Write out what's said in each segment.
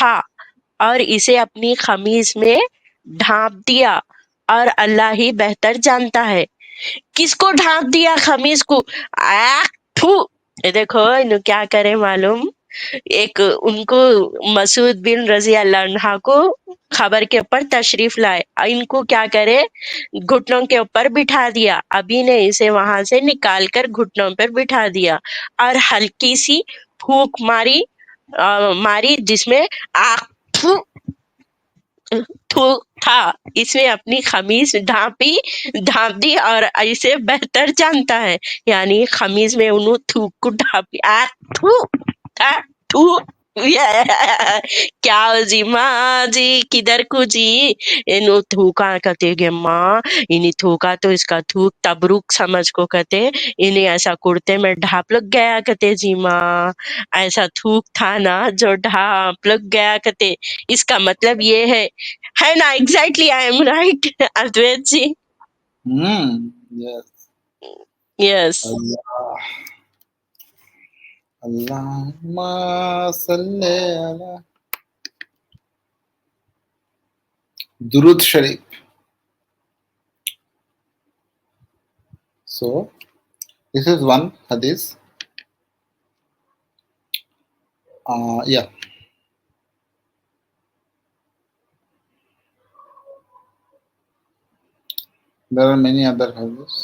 उठा और इसे अपनी खमीज में ढांप दिया, और अल्लाह ही बेहतर जानता है। किसको ढांप दिया खमीज को? थू। ये देखो इन्हों क्या करे मालूम, एक उनको मसूद बिन रजी अल्लाह अन्हा को खबर के ऊपर तशरीफ लाए, इनको क्या करे, घुटनों के ऊपर बिठा दिया। अभी ने इसे वहां से निकाल कर घुटनों पर बिठा दिया और हल्की सी फूंक मारी जिसमें आख थू थू था। इसने अपनी खमीज ढांप दी और इसे बेहतर जानता है, यानी खमीज में उन्होंने थूक को ढांपी। थू था थू। क्या हो जी माँ जी, किधर को जी? इनु थूका कहते गे माँ, इन्हीं थूका तो इसका थूक तबरुक समझ को कहते, इन्हें ऐसा कुर्ते में ढाप लग गया कहते जी माँ, ऐसा थूक था ना जो ढाप लग गया कहते। इसका मतलब ये है ना? Exactly, I am right Advait ji? Yes. Yes. Allah अल्लाहुम्मा सल्ले अला दुरूद शरीफ। So this is one hadith. Yeah. There are many other hadiths.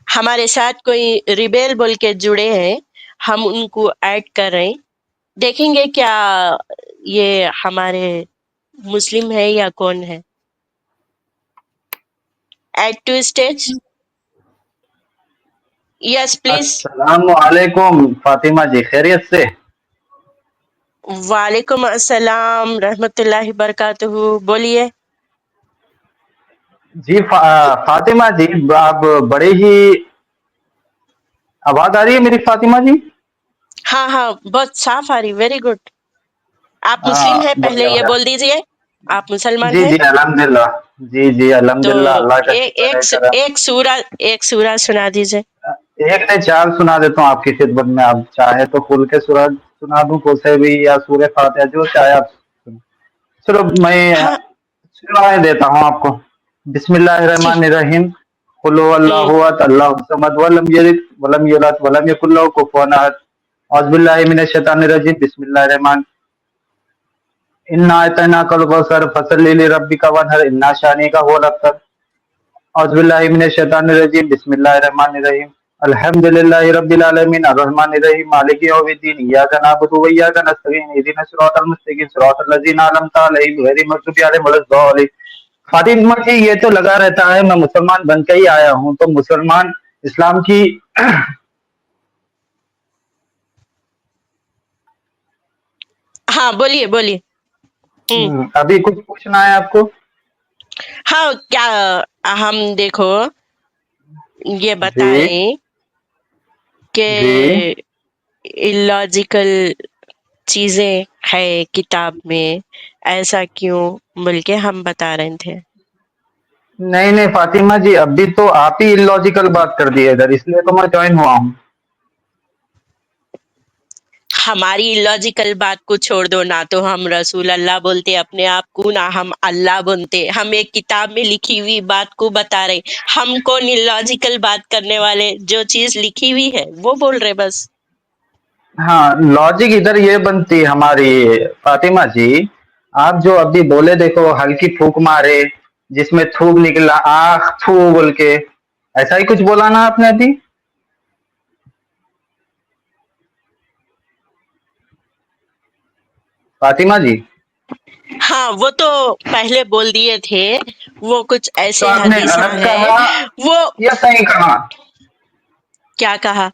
हमारे साथ कोई रिबेल बोल के जुड़े हैं, हम उनको ऐड कर रहे हैं। देखेंगे क्या ये हमारे मुस्लिम है या कौन है। Add to stage. Yes please. अस्सलामुअलैकुम फातिमा जी, खैरियत से? वालेकुम अस्सलाम रहमतुल्लाहि बरकातहू। बोलिए। जी फातिमा जी, आप बड़े ही आवाज आ रही है मेरी फातिमा जी? हाँ हाँ, बहुत साफ आ रही। Very good. आप मुस्लिम हैं, पहले बढ़िया ये बढ़िया। बोल दीजिए। आप मुसलमान जी हैं? जी अल्हम्दुलिल्लाह। जी जी तो अल्हम्दुलिल्लाह, अल्लाह का शुक्र है करम। एक सूरा सुना दीजिए। एक ने 4 सुना देता हूँ आपकी खिदमत में, आप चाहे तो कुल के सूरह सुना दूं, कोसे भी या सूरह फातिहा, जो चाहे आप सुनो। चलो मैं हाँ सुना देता हूँ आपको। जी। बिस्मिल्लाहिर्रहमानिर्रहीम। कुल हम्म। हुवल्लाहु अहद, अल्लाहु समद, वलम यलिद वलम यूलद वलम यकुल लहू कुफुवन अहद। औज़ु बिल्लाहि मिनश शैतानिर रजीम। बिस्मिल्लाहिर्रहमान। इन्ना अतैनाकल कौसर फसल्लि लिरब्बिका वन्हर, इन्ना शानिअका हुवल अबतर। औज़ु बिल्लाहि मिनश शैतानिर रजीम। बिस्मिल्लाहिर्रहमानिर्रहीम। अल्हम्दुलिल्लाहि रब्बिल आलमीन अर्रहमानिर रहीम मालिकि यौमिद्दीन इय्याका नअबुदु व इय्याका नस्तईन इहदिनस सिरातल मुस्तकीम सिरातल लज़ीना अनअमता अलैहिम गैरिल मग़ज़ूबि अलैहिम वलद्दालिन। फातिमा जी, ये तो लगा रहता है मैं मुसलमान बन के ही आया हूँ, तो मुसलमान इस्लाम की हाँ बोलिए बोलिए। अभी कुछ पूछना है आपको? हाँ, क्या हम देखो ये बता जी रहे हैं जी। कि इलॉजिकल चीजें है किताब में, ऐसा क्यों बोल के हम बता रहे थे। नहीं नहीं फातिमा जी, अभी तो आप ही इलॉजिकल बात कर दी है इधर, इसलिए तो मैं ज्वाइन हुआ हूँ। हमारी इलॉजिकल बात को छोड़ दो ना, तो हम रसूल अल्लाह बोलते अपने आप को, ना हम अल्लाह बोलते। हम एक किताब में लिखी हुई बात को बता रहे। हम कौन इलॉजिकल बात करने वाले, जो चीज लिखी हुई है वो बोल रहे बस। हाँ, लॉजिक इधर ये बनती है हमारी फातिमा जी, आप जो अभी बोले देखो, हल्की फूक मारे जिसमें थूक निकला, आख थू बोल के, ऐसा ही कुछ बोला ना आपने अभी? फातिमा जी, हाँ वो तो पहले बोल दिए थे, वो कुछ तो ऐसे आपने हदीसा गलत है। कहा वो या सही कहा? क्या कहा?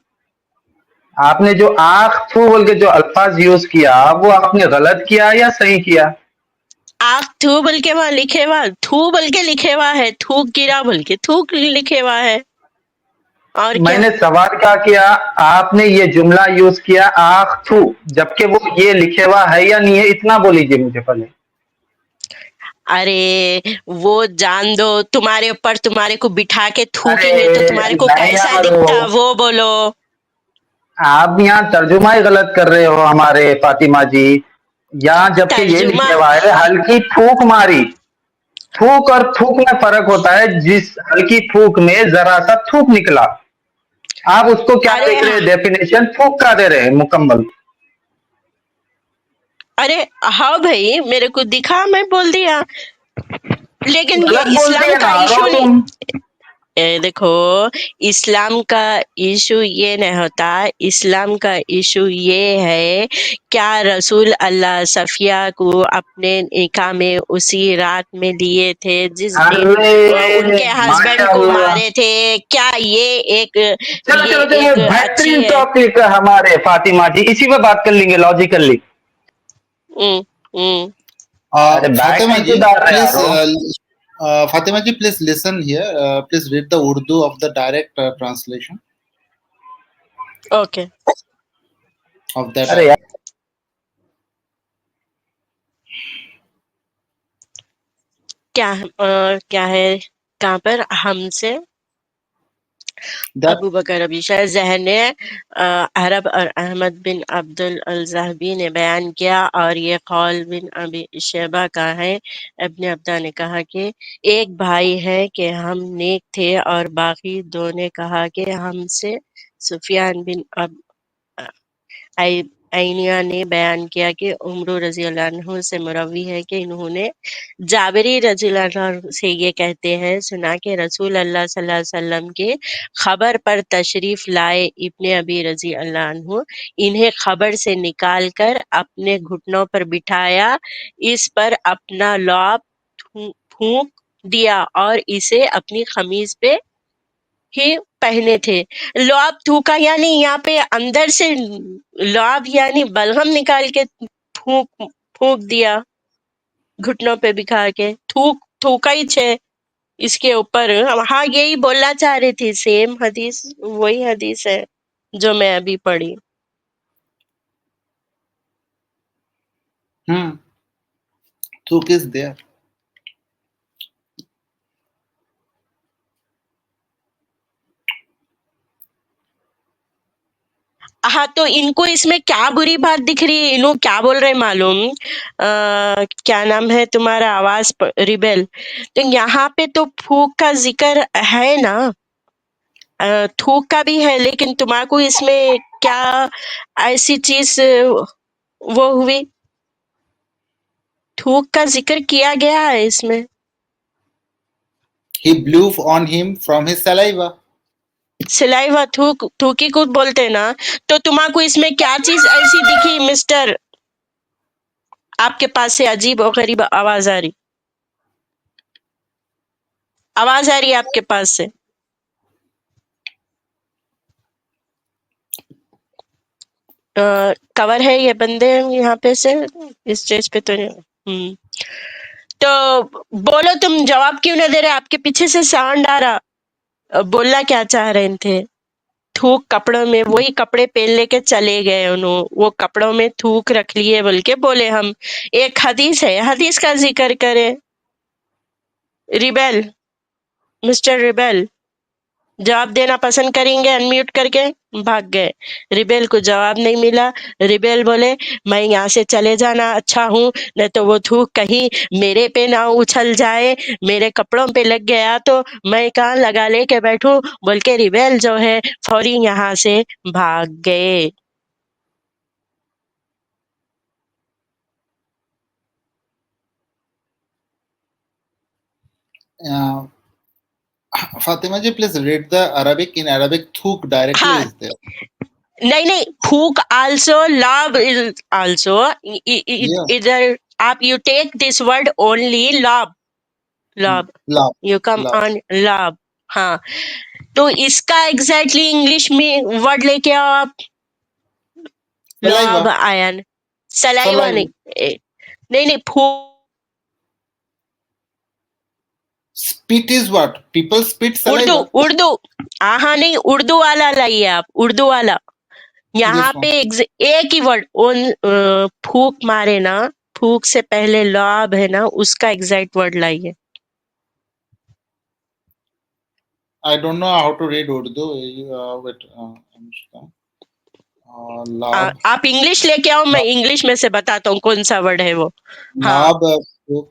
आपने जो आख थू बोल के जो अल्फाज यूज किया, वो आपने गलत किया या सही किया? आख थू बोल के वहां लिखे हुआ, थू बोल के लिखे हुआ है, थूक गिरा बोल के थूक लिखे हुआ है। और क्या? मैंने सवाल क्या किया, आपने ये जुमला यूज किया आख थू, जबकि वो ये लिखे हुआ है या नहीं है, इतना बोलीजिए मुझे पहले। अरे वो जान दो, तुम्हारे ऊपर तुम्हारे को बिठा के अरे थूकेंगे तो तुम्हारे को नहीं कैसा यार, दिखता वो बोलो। आप यहाँ तर्जुमा ही गलत कर रहे हो हमारे फातिमा जी। यहाँ जबकि ये तर्जुमा लिखे हुआ है हल्की फूक मारी। फूक और थूक में फर्क होता है, जिस हल्की फूक में जरा सा थूक निकला, आप उसको क्या अरे देख रहे हैं, डेफिनेशन फूक का दे रहे हैं मुकम्मल। अरे हाँ भाई, मेरे को दिखा, मैं बोल दिया, लेकिन ये गलत बोलते इस्लाम हैं का ना इशू रो नहीं। तुम। देखो, इस्लाम का इशू ये नहीं होता। इस्लाम का इशू ये है, क्या रसूल अल्लाह सफिया को अपने निकाह में उसी रात में लिए थे जिस दिन अरे उनके हस्बैंड को माशाल्लाह। मारे थे? क्या चलो ये चलो चलो, एक अच्छी बेहतरीन है? टॉपिक है हमारे फातिमा जी, इसी पे बात कर लेंगे लॉजिकली। हम्म हम्म अरे बैग Fatima कहीं ji, क्यों डाल रहे please, यारो। Fatima ji, please listen here. Please read the Urdu of the direct translation okay. of that अरे ayah. यार, क्या है, कहाँ पर हमसे That अबू बकर अबी शाह जहन ने अरब और अहमद बिन अब्दुल अल ज़हबी ने बयान किया, और ये कौल बिन अबी शैबा का है। इब्न अब्दा ने कहा कि एक भाई है कि हम नेक थे, और बाकी दो ने कहा कि हमसे सुफियान बिन आइनिया ने बयान किया कि उमर रजी अल्लाह अन्हु से मुरवी है कि इन्होंने जाबिरी रजी अल्लाह अन्हु से ये कहते हैं सुना कि रसूल अल्लाह सल्लल्लाहु अलैहि वसल्लम के खबर पर तशरीफ लाए इब्ने अबी रजी अल्लाह अन्हु, इन्हें खबर से निकाल कर अपने घुटनों पर बिठाया, इस पर अपना लौब फूंक दिया और इसे अपनी खमीज पे ही पहने थे। लौब थूका यानी यहाँ पे अंदर से लौब यानी बलगम निकाल के फूक फूक दिया, घुटनों पे बिखा के थूका ही छे इसके ऊपर। हाँ, यही बोलना चाह रही थी, सेम हदीस, वही हदीस है जो मैं अभी पढ़ी। Thuk is there. हाँ, तो इनको इसमें क्या बुरी बात दिख रही है? इन्हों क्या बोल रहे मालूम? क्या नाम है तुम्हारा, आवाज रिबेल? तो यहाँ पे तो फूक का जिक्र है ना, थूक का भी है, लेकिन तुम्हारे को इसमें क्या ऐसी चीज वो हुई? थूक का जिक्र किया गया है इसमें। He blew on him from his saliva. Saliva थूकी को बोलते ना, तो तुम्हारे को इसमें क्या चीज ऐसी दिखी मिस्टर? आपके पास से अजीब और गरीब आवाज आ रही, आवाज आ रही है आपके पास से। कवर है ये बंदे यहाँ पे से, इस स्टेज पे तो नहीं। तो बोलो, तुम जवाब क्यों नहीं दे रहे? आपके पीछे से साउंड आ रहा, बोलना क्या चाह रहे थे? थूक कपड़ों में, वही कपड़े पहन लेके चले गए उन्होंने, वो कपड़ों में थूक रख लिए बोल के बोले हम। एक हदीस है, हदीस का जिक्र करें। रिबेल, मिस्टर रिबेल, जवाब देना पसंद करेंगे? अनम्यूट करके भाग गए। रिबेल को जवाब नहीं मिला। रिबेल बोले मैं यहाँ से चले जाना अच्छा हूँ, नहीं तो वो थूक कहीं मेरे पे ना उछल जाए, मेरे कपड़ों पे लग गया तो मैं कहाँ लगा लेके बैठूं, बोल के रिबेल जो है फौरी यहाँ से भाग गए। Uh, Fatima ji, please read the Arabic. In Arabic, thuk directly हाँ, is there. नहीं, फूक also, love is also. Yeah. इधर आप you take this word only love, love, Love. You come Love. On love. हाँ, तो इसका exactly English में word लेके आओ आप। Love Saliva. Ion, saliva Saliva. नहीं, नहीं फूक। Spit is what? People spit Urdu, saliva. Urdu, हाँ नहीं, उर्दू वाला लाइए आप, उर्दू वाला। यहाँ This one. पे एक ही वर्ड फूक मारे ना, फूक से पहले लॉब है ना, उसका एग्जैक्ट वर्ड लाइए। I don't know how to read Urdu. Wait, Anushka. लाभ, आप इंग्लिश लेके आओ, मैं इंग्लिश में से बताता हूँ कौन सा वर्ड है वो। हाँ लाभ, सुख,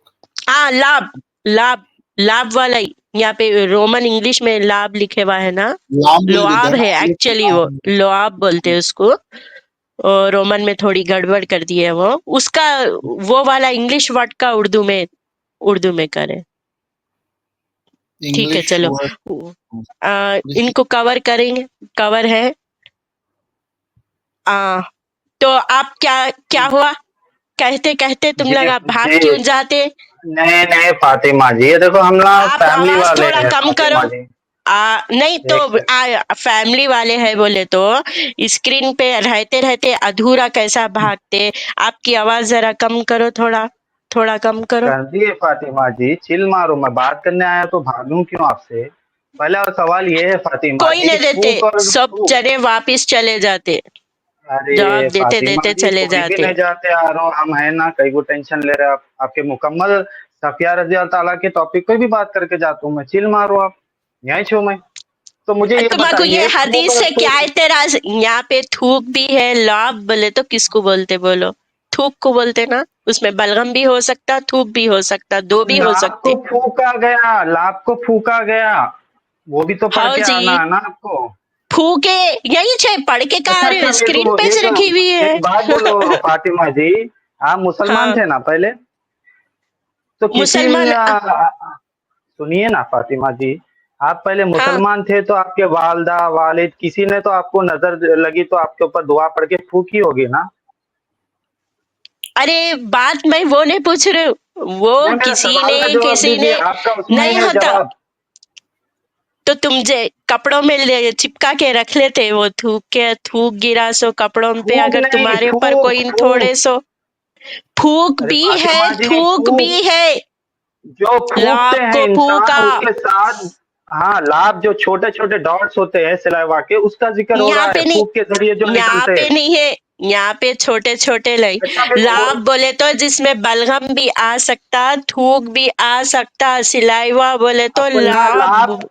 हाँ, लाभ, लाभ, लाभ वाला ही। यहाँ पे रोमन इंग्लिश में लाभ लिखे हुआ है ना, लाभ बोल देते लोआब हैं ना है इंग्लिश में, एक्चुअली, वो लोआब बोलते हैं उसको। और रोमन में थोड़ी गड़बड़ कर दी है वो, उसका वो वाला इंग्लिश वर्ड का उर्दू में करे। ठीक है इंग्लिश चलो, वर्ड। इनको कवर करेंगे, कवर है। तो आप क्या क्या हुआ, कहते कहते तुम जी लोग आप भाग जी। क्यों जाते? नहीं नहीं फातिमा जी, ये देखो हम ना आप फैमिली आवाज वाले थोड़ा हैं कम करो। फातिमा जी। नहीं तो एक सेकंड। फैमिली वाले हैं बोले तो स्क्रीन पे रहते रहते अधूरा कैसा भागते? आपकी आवाज जरा कम करो, थोड़ा थोड़ा कम करो। कर दिए फातिमा जी, चिल मारो, मैं बात करने आया तो भागूं क्यों आपसे? पहला सवाल ये है फातिमा कोई जी कि नहीं देते, थूक और सब थूक। जने वापिस चले जाते, अरे जवाब देते फातिमा देते जी, चले कोई भी जाते। नहीं जाते आ रहा, हम है ना, कई को टेंशन ले रहे हैं आप? आपके मुकम्मल सफिया रजी अल्लाह ताला के टॉपिक पे भी बात करके जाता हूँ मैं, चिल मारो आप, यहीं छो मैं। तो मुझे ये तुम्हारे ये बताइए थूक हदीस और से क्या थूक। एतराज? यहाँ पे थूक भी है, लाभ बोले तो किसको बोलते बोलो? थूक को बोलते ना, उसमें बलगम भी हो सकता, थूक भी हो सकता, दो भी हो लाभ को सकते। फूका गया, लाभ को फूका गया, वो भी तो पढ़ हाँ के जी, आना है ना आपको। फूके, यही छे पढ़ के कहा अच्छा रहे अच्छा, हो, मेरे स्क्रीन को पे रखी हुई एक है। बात बोलो फातिमा जी, आप मुसलमान हाँ, थे ना पहले? तो किसी मुसलमान। सुनिए ना फातिमा जी, आप पहले हाँ, मुसलमान थे तो आपके वालदा वालिद किसी ने तो आपको नजर लगी तो आपके ऊपर दुआ पढ़ के फूकी होगी ना? अरे बात मैं वो नहीं पूछ रही हूँ, वो नहीं, मेरे किसी सवाल ने का जवाब किसी दीजिए, ने आपका उसमें ही नहीं है होता। जवाब। तो तुम जे कपड़ों में चिपका के रख लेते, वो थूक के, थूक गिरा सो कपड़ों पे, थूक अगर नहीं, तुम्हारे ऊपर थूक कोई थोड़े थूक। सो। फूक अरे भी है, फातिमा जी थूक भी थूक, है। जो फूकते लाभ हैं को इंसान फूका। उसके साथ, हाँ, लाभ जो छोटे छोटे डॉट्स होते हैं सिलावा के, उसका जिक्र हो यहाँ रहा है, पे नहीं, फूक के जरिए जो यहाँ निकलते पे हैं। नहीं है, यहाँ पे छोटे छोटे नहीं। अच्छा फिर लाभ बोले तो जिसमें बलगम भी आ सकता, थूक भी आ सकता, सिलाइवा बोले तो अपना लाभ लाभ।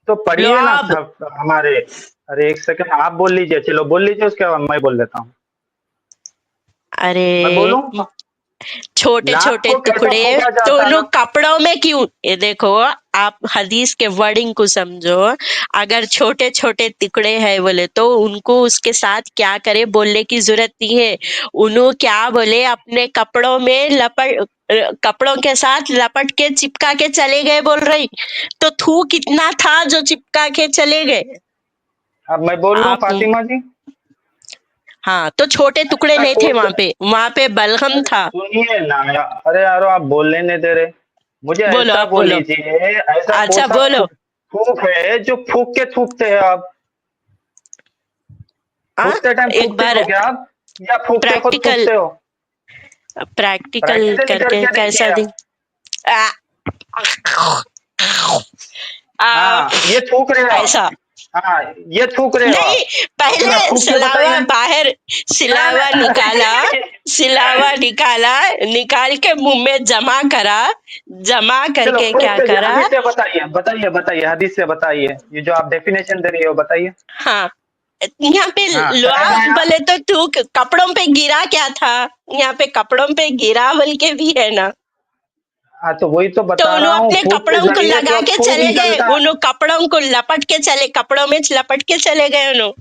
तो पढ़िए ना लाभ। सब हमारे। अरे एक सेकंड, आप बोल लीजिए, चलो बोल लीजिए, उसके बाद मैं बोल लेता हूँ। मैं अरे बोलूं? छोटे लाभ छोटे को कैसा टुकड़े फूका जाता दोनों है? कपड़ों में क्यों? ये देखो, आप हदीस के वर्डिंग को समझो। अगर छोटे छोटे टुकड़े हैं बोले तो उनको उसके साथ क्या करे बोलने की जरूरत नहीं है। उन्हों क्या बोले, अपने कपड़ों में कपड़ों के साथ लपट के चिपका के चले गए बोल रही। तो थू कितना था जो चिपका के चले गए? अब मैं बोल लूं आप, फातिमा जी? हाँ, तो छोटे टुकड़े ऐसा नहीं थे कुछ, वहां पे बलगम अरे था। सुनिए ना अरे यारो, आप बोलने नहीं दे रहे मुझे, बोलो, ऐसा आप बोल बोलो। लीजिए, ऐसा कौन अच्छा सा बोलो। फूक है जो फूक के थूकते हैं आप? हाँ, थूकते टाइम एक फूकते बार हो क्या आप, या फूकते खुद प्रैक्टिकल, थूकते हो? प्रैक्टिकल प्रैक्टिकली करके करके देखिए कैसा आप। दिन। आ, आ, हाँ, ये थूक रहे हो आप। ऐसा हाँ, ये थूक रहे हो नहीं, आप। अब जरा पहले थूक के सिलावा बताइए। बाहर, ना सिलावा निकाला, ना सिलावा निकाला, निकाल के मुंह में जमा करा, जमा चलो करके प्रूफ क्या करिए, करा? हदीस से बताइए, बताइए बताइए, हदीस से बताइए, ये जो आप डेफिनेशन दे रही हो बताइए। हाँ, यहाँ पे हाँ, लुआ पहले बोले तो तू कपड़ों पे गिरा क्या था? यहाँ पे कपड़ों पे गिरा बोल के भी है ना। हाँ, तो वही तो तो बता रहा उन्होंने हूँ, अपने फूक के कपड़ों को जरिए लगा जो के फूक चले गए, निकलता है। उन्होंने कपड़ों को लपट के चले, कपड़ों में लपट के चले गए उन्होंने।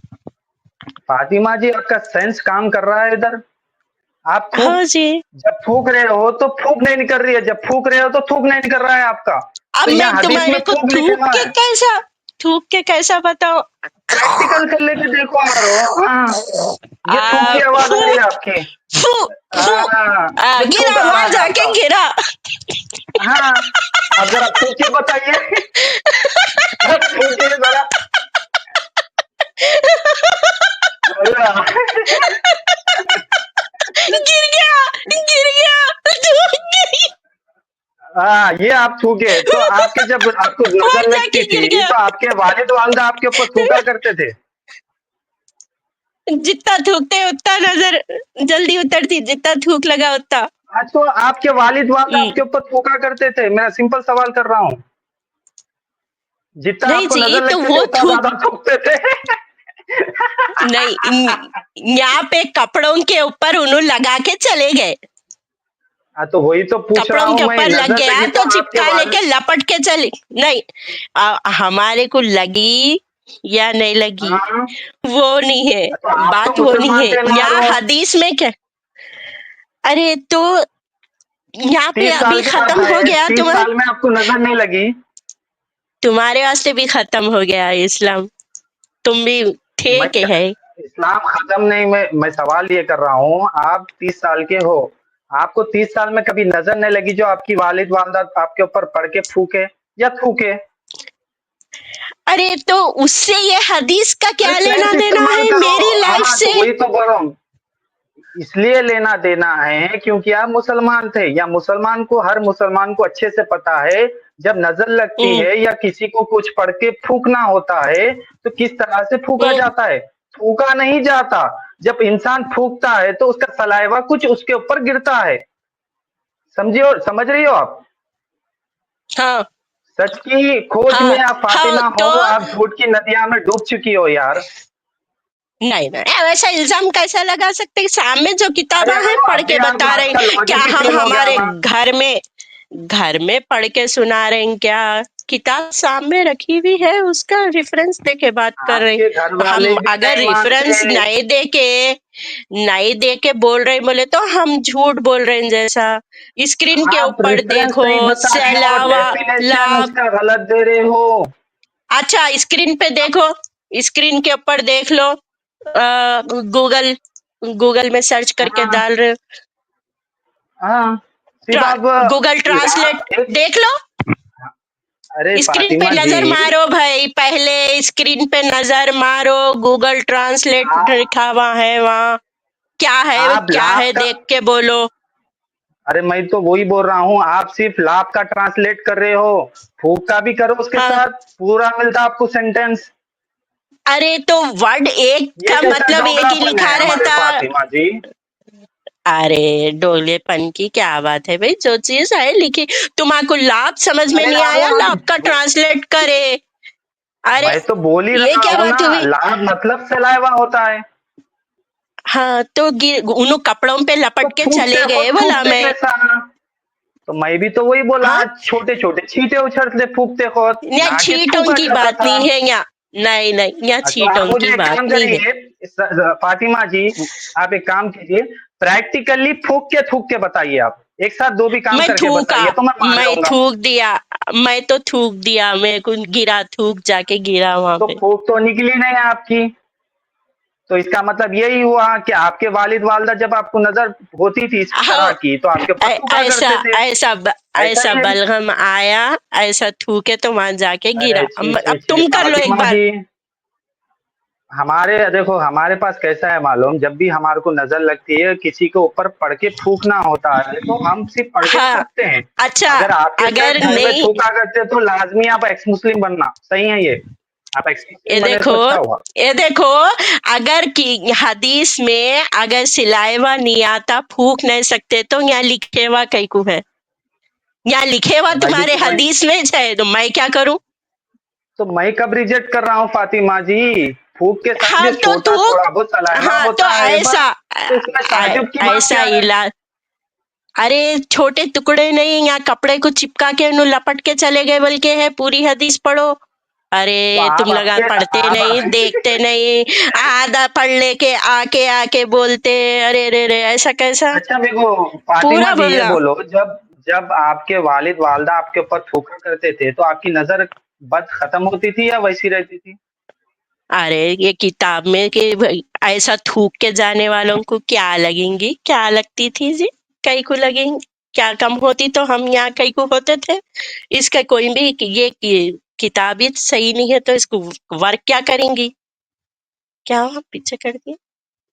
फातिमा जी, आपका सेंस काम कर रहा है इधर? आप हाँ फूक, जी। जब फूक रहे हो तो फूक नहीं निकल रही है, जब फूक रहे हो तो थूक नहीं निकल रहा है आपका। अब तो मैं यहाँ हदीस में तुम्हारे को फूक लिखा है। थूक के कैसा बताओ? प्रैक्टिकल कर लेके देखो यारो। हाँ, ये थूक आ, की आवाज फू आ रही है आपकी। फू फू हाँ, ये थूक गिरा, आ रहा वहां है जाके आपका। गिरा। हाँ, अब जरा फूक के बताइए। अब फूकिए जरा। अरे यार। गिर गया, गिर गया, गिर गया, हाँ, ये आप थूके तो आपके, जब आपको वहां नजर लगती जाके गिर थी गया। तो आपके वालिद वालिदा आपके ऊपर थूका करते थे? जितना थूकते उतना नजर जल्दी उतरती, जितना थूक लगा उतना। आज तो आपके वालिद वालिदा हम्म, आपके ऊपर थूका करते थे, मैं सिंपल सवाल कर रहा हूँ। जितना नहीं आपको जी, नजर तो लगती थी वो उतना थूक, ज्यादा थूकते थे। नहीं, यहाँ पे कपड़ों के ऊपर उन्होंने लगा के चले गए, हाँ, तो वही तो पूछ रहा कपड़ों हूँ के मैं, ऊपर लग नजर गया लगी तो तो आपके चिपका वाल। लेके लपट के चले। नहीं, हमारे को लगी या नहीं लगी हाँ, वो नहीं है, तो आप तो बात वो नहीं मुसलमान है। थे यहाँ मारो। हदीस में क्या, अरे तो यहाँ पे 30 अभी साल के आप खत्म हो है, गया 30 साल में आपको नजर नहीं लगी? तुम्हारे वास्ते भी खत्म हो गया इस्लाम, तुम भी थे मैं के है। इस्लाम खत्म नहीं, मैं सवाल ये कर रहा हूँ, आप 30 साल के हो, आपको 30 साल में कभी नजर नहीं लगी जो आपकी वालिद वालदा आपके ऊपर पड़ के फूके या थूके? अरे तो उससे ये हदीस का क्या लेना प्रेफरेंस देना इस्तेमाल है करो। मेरी लाइफ हाँ, से? तो वही तो बोल रहा हूँ, इसलिए लेना देना है क्योंकि आप मुसलमान थे, या मुसलमान को, हर मुसलमान को अच्छे से पता है जब नजर लगती हम्म, है या किसी को कुछ पढ़ के फूकना होता है तो किस तरह से फूका हम्म, जाता है। फूका नहीं जाता, जब इंसान फूकता है तो उसका सलाइवा कुछ उसके ऊपर गिरता है। समझिए, समझ रही हो आप? हाँ सच की खोज में हाँ आप हाँ फातिमा तो हो, आप झूठ की नदियां में डूब चुकी हो यार। नहीं नहीं, वैसा इल्जाम कैसा लगा सकते हैं? सामने जो किताबा अरे है वो पढ़ अभी के आप बता रहे आजकल हैं, क्या लॉजिक की हम फेल हो गया हमारे ना। घर में पढ़ के सुना रहे हैं क्या? किताब सामने रखी हुई है, उसका रेफरेंस देके बात कर रहे आपके घर हैं वाले हम। भी अगर नहीं रेफरेंस मानते। नहीं दे के बोल रहे बोले तो हम झूठ बोल रहे हैं जैसा। स्क्रीन के आप ऊपर रेफरेंस देखो, नहीं बता रहे हो, सलावा डेफिनेशन लाभ। उसका गलत दे रहे हो। अच्छा, स्क्रीन पे देखो, स्क्रीन के ऊपर देख लो, गूगल गूगल में सर्च करके हाँ डाल रहे हो, हाँ, सिर्फ आप गूगल ट्रांसलेट एक, देख लो। अरे स्क्रीन पे फातिमा जी, नजर मारो भाई, पहले स्क्रीन पे नजर मारो, गूगल ट्रांसलेट आप लिखा हुआ है वहाँ। क्या है वो, आप क्या लाभ है का, देख के बोलो। अरे मैं तो वही बोल रहा हूँ, आप सिर्फ लाभ का ट्रांसलेट कर रहे हो, फूक का भी करो उसके हाँ, साथ, पूरा मिलता आपको सेंटेंस। अरे तो वर्ड एक ये का कैसा मतलब एक ही दोगलापन है लिखा हमारे रहता। फातिमा जी? अरे डोलेपन की क्या बात है भाई, जो चीज है लिखी। तुम्हारे लाभ समझ में अरे नहीं बाबू आया, लाभ का आप, ट्रांसलेट करे? अरे मैं तो बोल ही ये रहा क्या हूँ बात ना, हुई? लाभ मतलब सलाइवा होता है। हाँ तो उन कपड़ों पे तो लपट के फूकते चले हो, गए बोला थूकते मैं। कैसा? तो मैं भी तो वही बोला, हाँ, छोटे छोटे छींटे उछलते फूकते हो, यहाँ ना कि छींटों थूका की जाता बात था। नहीं है यहाँ। नहीं नहीं, यहाँ तो आप छींटों मुझे की एक बात काम नहीं है। करिए, फातिमा जी, आप एक काम कीजिए, प्रैक्टिकली फूक के थूक के बताइए, आप एक साथ दो भी काम मैं करके थूका, बताइए तो मैं मान मैं जाऊंगा। थूक दिया, मैं तो थूक दिया, मेरे को गिरा, थूक जाके गिरा वहां तो पे। फूक तो निकली नहीं आपकी, तो इसका मतलब यही हुआ कि आपके वालिद वालदा जब आपको नजर होती थी इस तरह हाँ, की तो आपके ऊपर थूका ऐसा करते थे। ऐसा ऐसा ही है। बलगम आया, ऐसा थूके तो वहां जाके गिरा। अरे छी छी अब छी तुम कर लो एक फातिमा बार। जी, हमारे देखो हमारे पास कैसा है मालूम, जब भी हमारे को नजर लगती है किसी के ऊपर पढ़ के थूकना होता है तो हम सिर्फ पढ़ के हाँ, थूकते हैं। अच्छा, अगर आपके अगर साथ घर में नहीं, थूका करते तो लाजमी आप एक्स मुस्लिम बनना, सही है ये, आप एक्स ये मुस्लिम बने देखो, तो अच्छा हुआ। ये देखो, अगर की हदीस में अगर सिलाइवा नहीं आता, फूक नहीं सकते, तो यहाँ लिखे हुआ कई को है? यहाँ लिखे हुआ तो मैं भी तुम्हारे तो वही, हदीस में है, तो मैं क्या करूं? तो मैं कब रिजेक्ट कर रहा हूँ फातिमा जी? फूक के साथ हाँ जो तो छोटा तू, थोड़ा बहुत सलाइवा हाँ तो होता है बस, ऐसा, तो इसमें ताजुब की बात ऐसा क्या है? इलाज। अरे छोटे टुकड़े नहीं, यहाँ कपड़े को चिपका के उन्हें लपट के चले गए बल्कि है, पूरी हदीस पढ़ो। तो अरे तुम आप लगा अपने पढ़ते आप नहीं, देखते नहीं, आधा पढ़ लेके आके आके बोलते। अरे रे रे, ऐसा कैसा? अच्छा मेरे को फातिमा पूरा जी ये बोलना। बोलो, जब जब आपके वालिद वालदा आपके ऊपर थूका करते थे तो आपकी नजर बद खत्म होती थी या वैसी रहती थी? अरे ये किताब में कि भाई ऐसा थूक के जाने वालों को क्या लगेंगी, क्या लगती थी जी? कई को लगेंगी, क्या कम होती तो हम यहाँ कई को होते थे? इसका कोई भी किताब ही सही नहीं है तो इसको वर्क क्या करेंगी? क्या हुआ? पीछे कर दिए,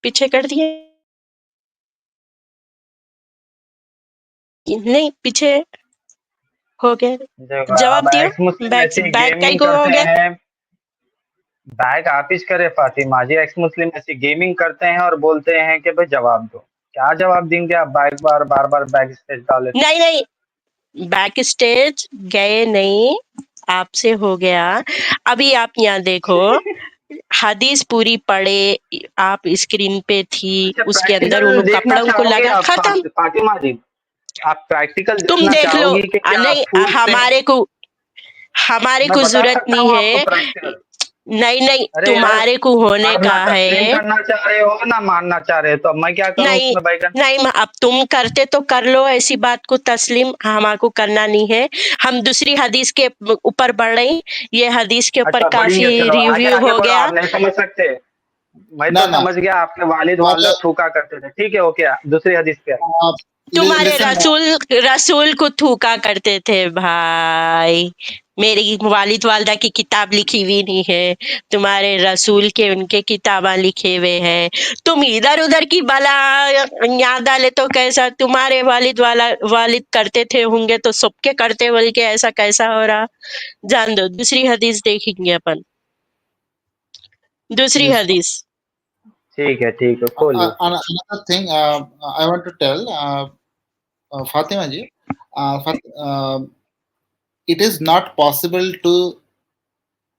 पीछे कर दिए, नहीं पीछे हो गए। देखो जवाब अब दियो। एक्स मुस्लिम बैग ऐसी बैग कई गेमिंग को हो करते गया? हैं, बैग आप ही करे फातिमा जी, एक्स मुस्लिम ऐसी गेमिंग करते हैं और बोलते हैं कि भाई जवाब दो, क्या जवाब देंगे आप? बार बार बैग स्टेज डाले तो। नहीं नहीं, बैक स्टेज गए नहीं, आपसे हो गया। अभी आप यहाँ देखो, हदीस पूरी पढ़े, आप स्क्रीन पे थी, अच्छा, उसके अंदर प्रैक्टिकल उन देखना कपड़ा उनको चाहोगे लगा, आप खत्म। फातिमा जी? आप प्रैक्टिकल तुम देखना देख लो। चाहोगी कि क्या नहीं, फूक से? हमारे मैं को बता जरूरत सकता नहीं हूँ आपको है। प्रैक्टिकल। नहीं नहीं, अरे यार, तुम्हारे को होने आप का ना तस्लीम है। करना चाह रहे हो ना मानना चाह रहे हो, तो अब मैं क्या करूँ नहीं उसमें बैगन? नहीं, अब तुम करते तो कर लो, ऐसी बात को तस्लीम हमारे करना नहीं है। हम दूसरी हदीस के ऊपर बढ़ रहे हैं। ये हदीस के ऊपर अच्छा काफी बढ़िए, चलो आगे रिव्यू आगे हो बढ़ो, गया। आप नहीं समझ सकते। मैं ना तो ना समझ गया आपके वालिद वाला वालदा थूका करते थे, ठीक है, ओके, दूसरी हदीस पे आइए। तुम्हारे लिसन रसूल रसूल को थूका करते थे भाई। मेरी वालिद वालदा की किताब लिखी हुई नहीं है, तुम्हारे रसूल के उनके किताबा लिखे हुए हैं। तुम इधर उधर की बला याद डाले तो कैसा, तुम्हारे वालिद करते थे होंगे तो सबके करते बोल के ऐसा कैसा हो रहा। जान दो, दूसरी हदीस देखेंगे अपन। दूसरी this हदीस। ठीक है, खोलिए। another thing I want to tell Fatima ji, it is not possible to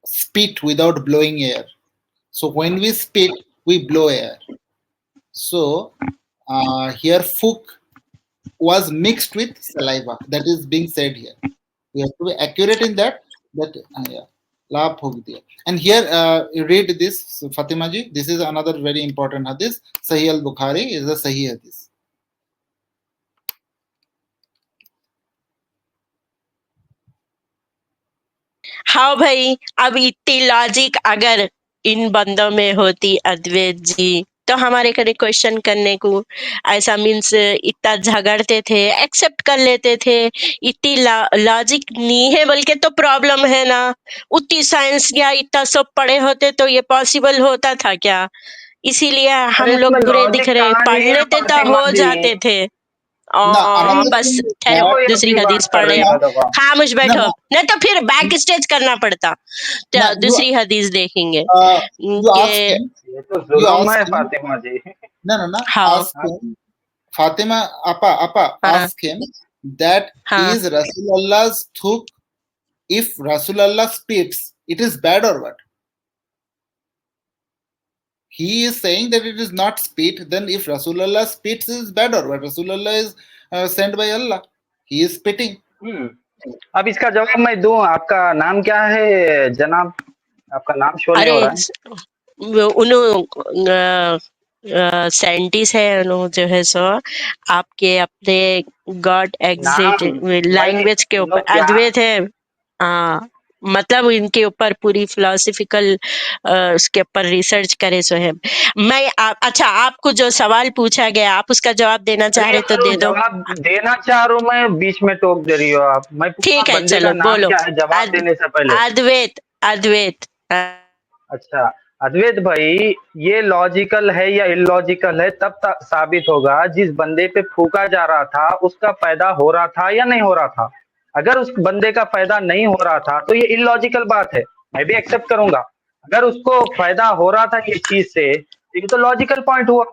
spit without blowing air. So when we spit, we blow air. So here fook was mixed with saliva. That is being said here. We have to be accurate in that. That yeah, la phuk diya. And here you read this Fatima ji. This is another very important hadith. Sahih al Bukhari is a Sahih hadith. हाँ भाई, अब इतनी logic अगर इन बंदों में होती अद्वैत जी, तो हमारे करे क्वेश्चन करने को ऐसा मीन्स इतना झगड़ते थे, एक्सेप्ट कर लेते थे। इतनी लॉजिक नहीं है बल्कि तो प्रॉब्लम है ना। उतनी साइंस या इतना सब पढ़े होते तो ये पॉसिबल होता था क्या? इसीलिए अरे हम इसमें लोग बुरे दिख लॉजिक रहे, कहाँ पढ़ नहीं है लेते तो फातिमा हो जी? जाते थे। Now another बस thing is ठहरो, that क्यों दूसरी ऐसी हदीस बात कर पढ़ रहे रही हो। हो दफा? खामोश no, बैठो, no, नहीं तो फिर बैक स्टेज करना पड़ता। no, दूसरी हदीस देखेंगे you ask कि him, ये तो you जुल्म ask है him, फातिमा जी। no, हाँ ask him, Fatima, Appa, हाँ ask him that हाँ। is Rasulullah's thuk, if Rasulullah spits, it is bad or what? He is saying that it is not spit, then if Rasulullah spits, it is bad or what? Rasulullah is sent by Allah. He is spitting. अब इसका जवाब मैं दूं? आपका नाम क्या है जनाब? आपका नाम शो नहीं अरे हो रहा है। उन्होंने साइंटिस्ट है, उन्होंने जो है सो आपके अपने गॉड एग्जिट नाम भाई, लैंग्वेज के उन ऊपर लोग क्या? अद्वैत है। हाँ, मतलब इनके ऊपर पूरी फिलोसफिकल उसके ऊपर रिसर्च करे सो है। अच्छा, आपको जो सवाल पूछा गया आप उसका जवाब देना अरे चाह रहे तो यार, वो दे दो। जवाब देना चाह रहा हूं, मैं बीच में टोक दे रही हो आप। मैं पूछा ठीक है, बंदे का चलो नाम बोलो। क्या है जवाब अद, देने से पहले। अद्वैत अद्वैत अच्छा, अद्वैत भाई, ये लॉजिकल है या इलॉजिकल है तब तक साबित होगा जिस बंदे पे फूका जा रहा था उसका फायदा हो रहा था या नहीं हो रहा था। अगर उस बंदे का फायदा नहीं हो रहा था तो ये इलॉजिकल बात है, मैं भी एक्सेप्ट करूंगा। अगर उसको फायदा हो रहा था ये चीज से, तो ये तो लॉजिकल पॉइंट हुआ।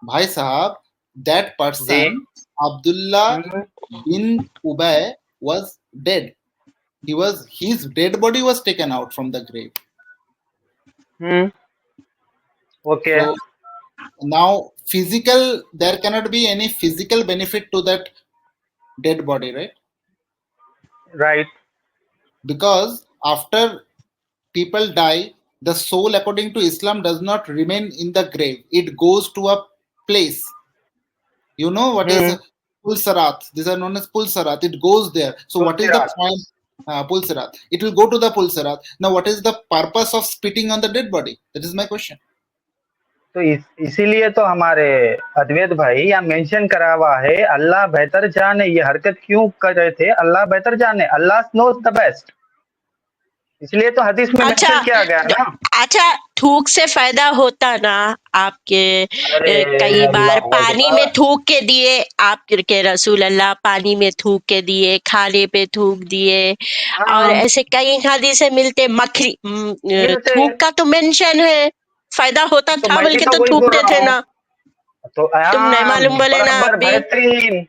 Bhai Sahab, that जी। person, Abdullah hmm, bin Ubay, was dead. His dead body was taken out from the grave. Hmm, okay. So now there cannot be any physical benefit to that dead body, right? Right. Because after people die, the soul, according to Islam, does not remain in the grave. It goes to a place. You know what is hmm, Pulsarat? These are known as Pulsarat. It goes there. So what is the तुलसीराज। point? Pulsarat. It will go to the Pulsarat. Now, what is the purpose of spitting on the dead body? That is my question. तो इसीलिए तो हमारे अद्वैत भाई यहाँ mention करा हुआ है, अल्लाह बेहतर जाने ये हरकत क्यों कर रहे थे, अल्लाह बेहतर जाने, अल्लाह नोज द बेस्ट। इसलिए तो हदीस में अच्छा मेंशन किया गया ना। अच्छा, थूक से फायदा होता ना आपके। अरे कई बार अल्लाह पानी में अकबर। थूक के दिए, आपके रसूल अल्लाह पानी में थूक के दिए, खाने पे थूक दिए। और हाँ, ऐसे कई हदीसें मिलते, मिलते हैं। थूक का तो मेंशन है। फायदा होता तो था मैं भी बल्कि तो तो वही बोल थूकते रहा थे हूँ। ना। तो तुम नहीं मालूम बोले ना आप बराबर भी। बेहतरीन।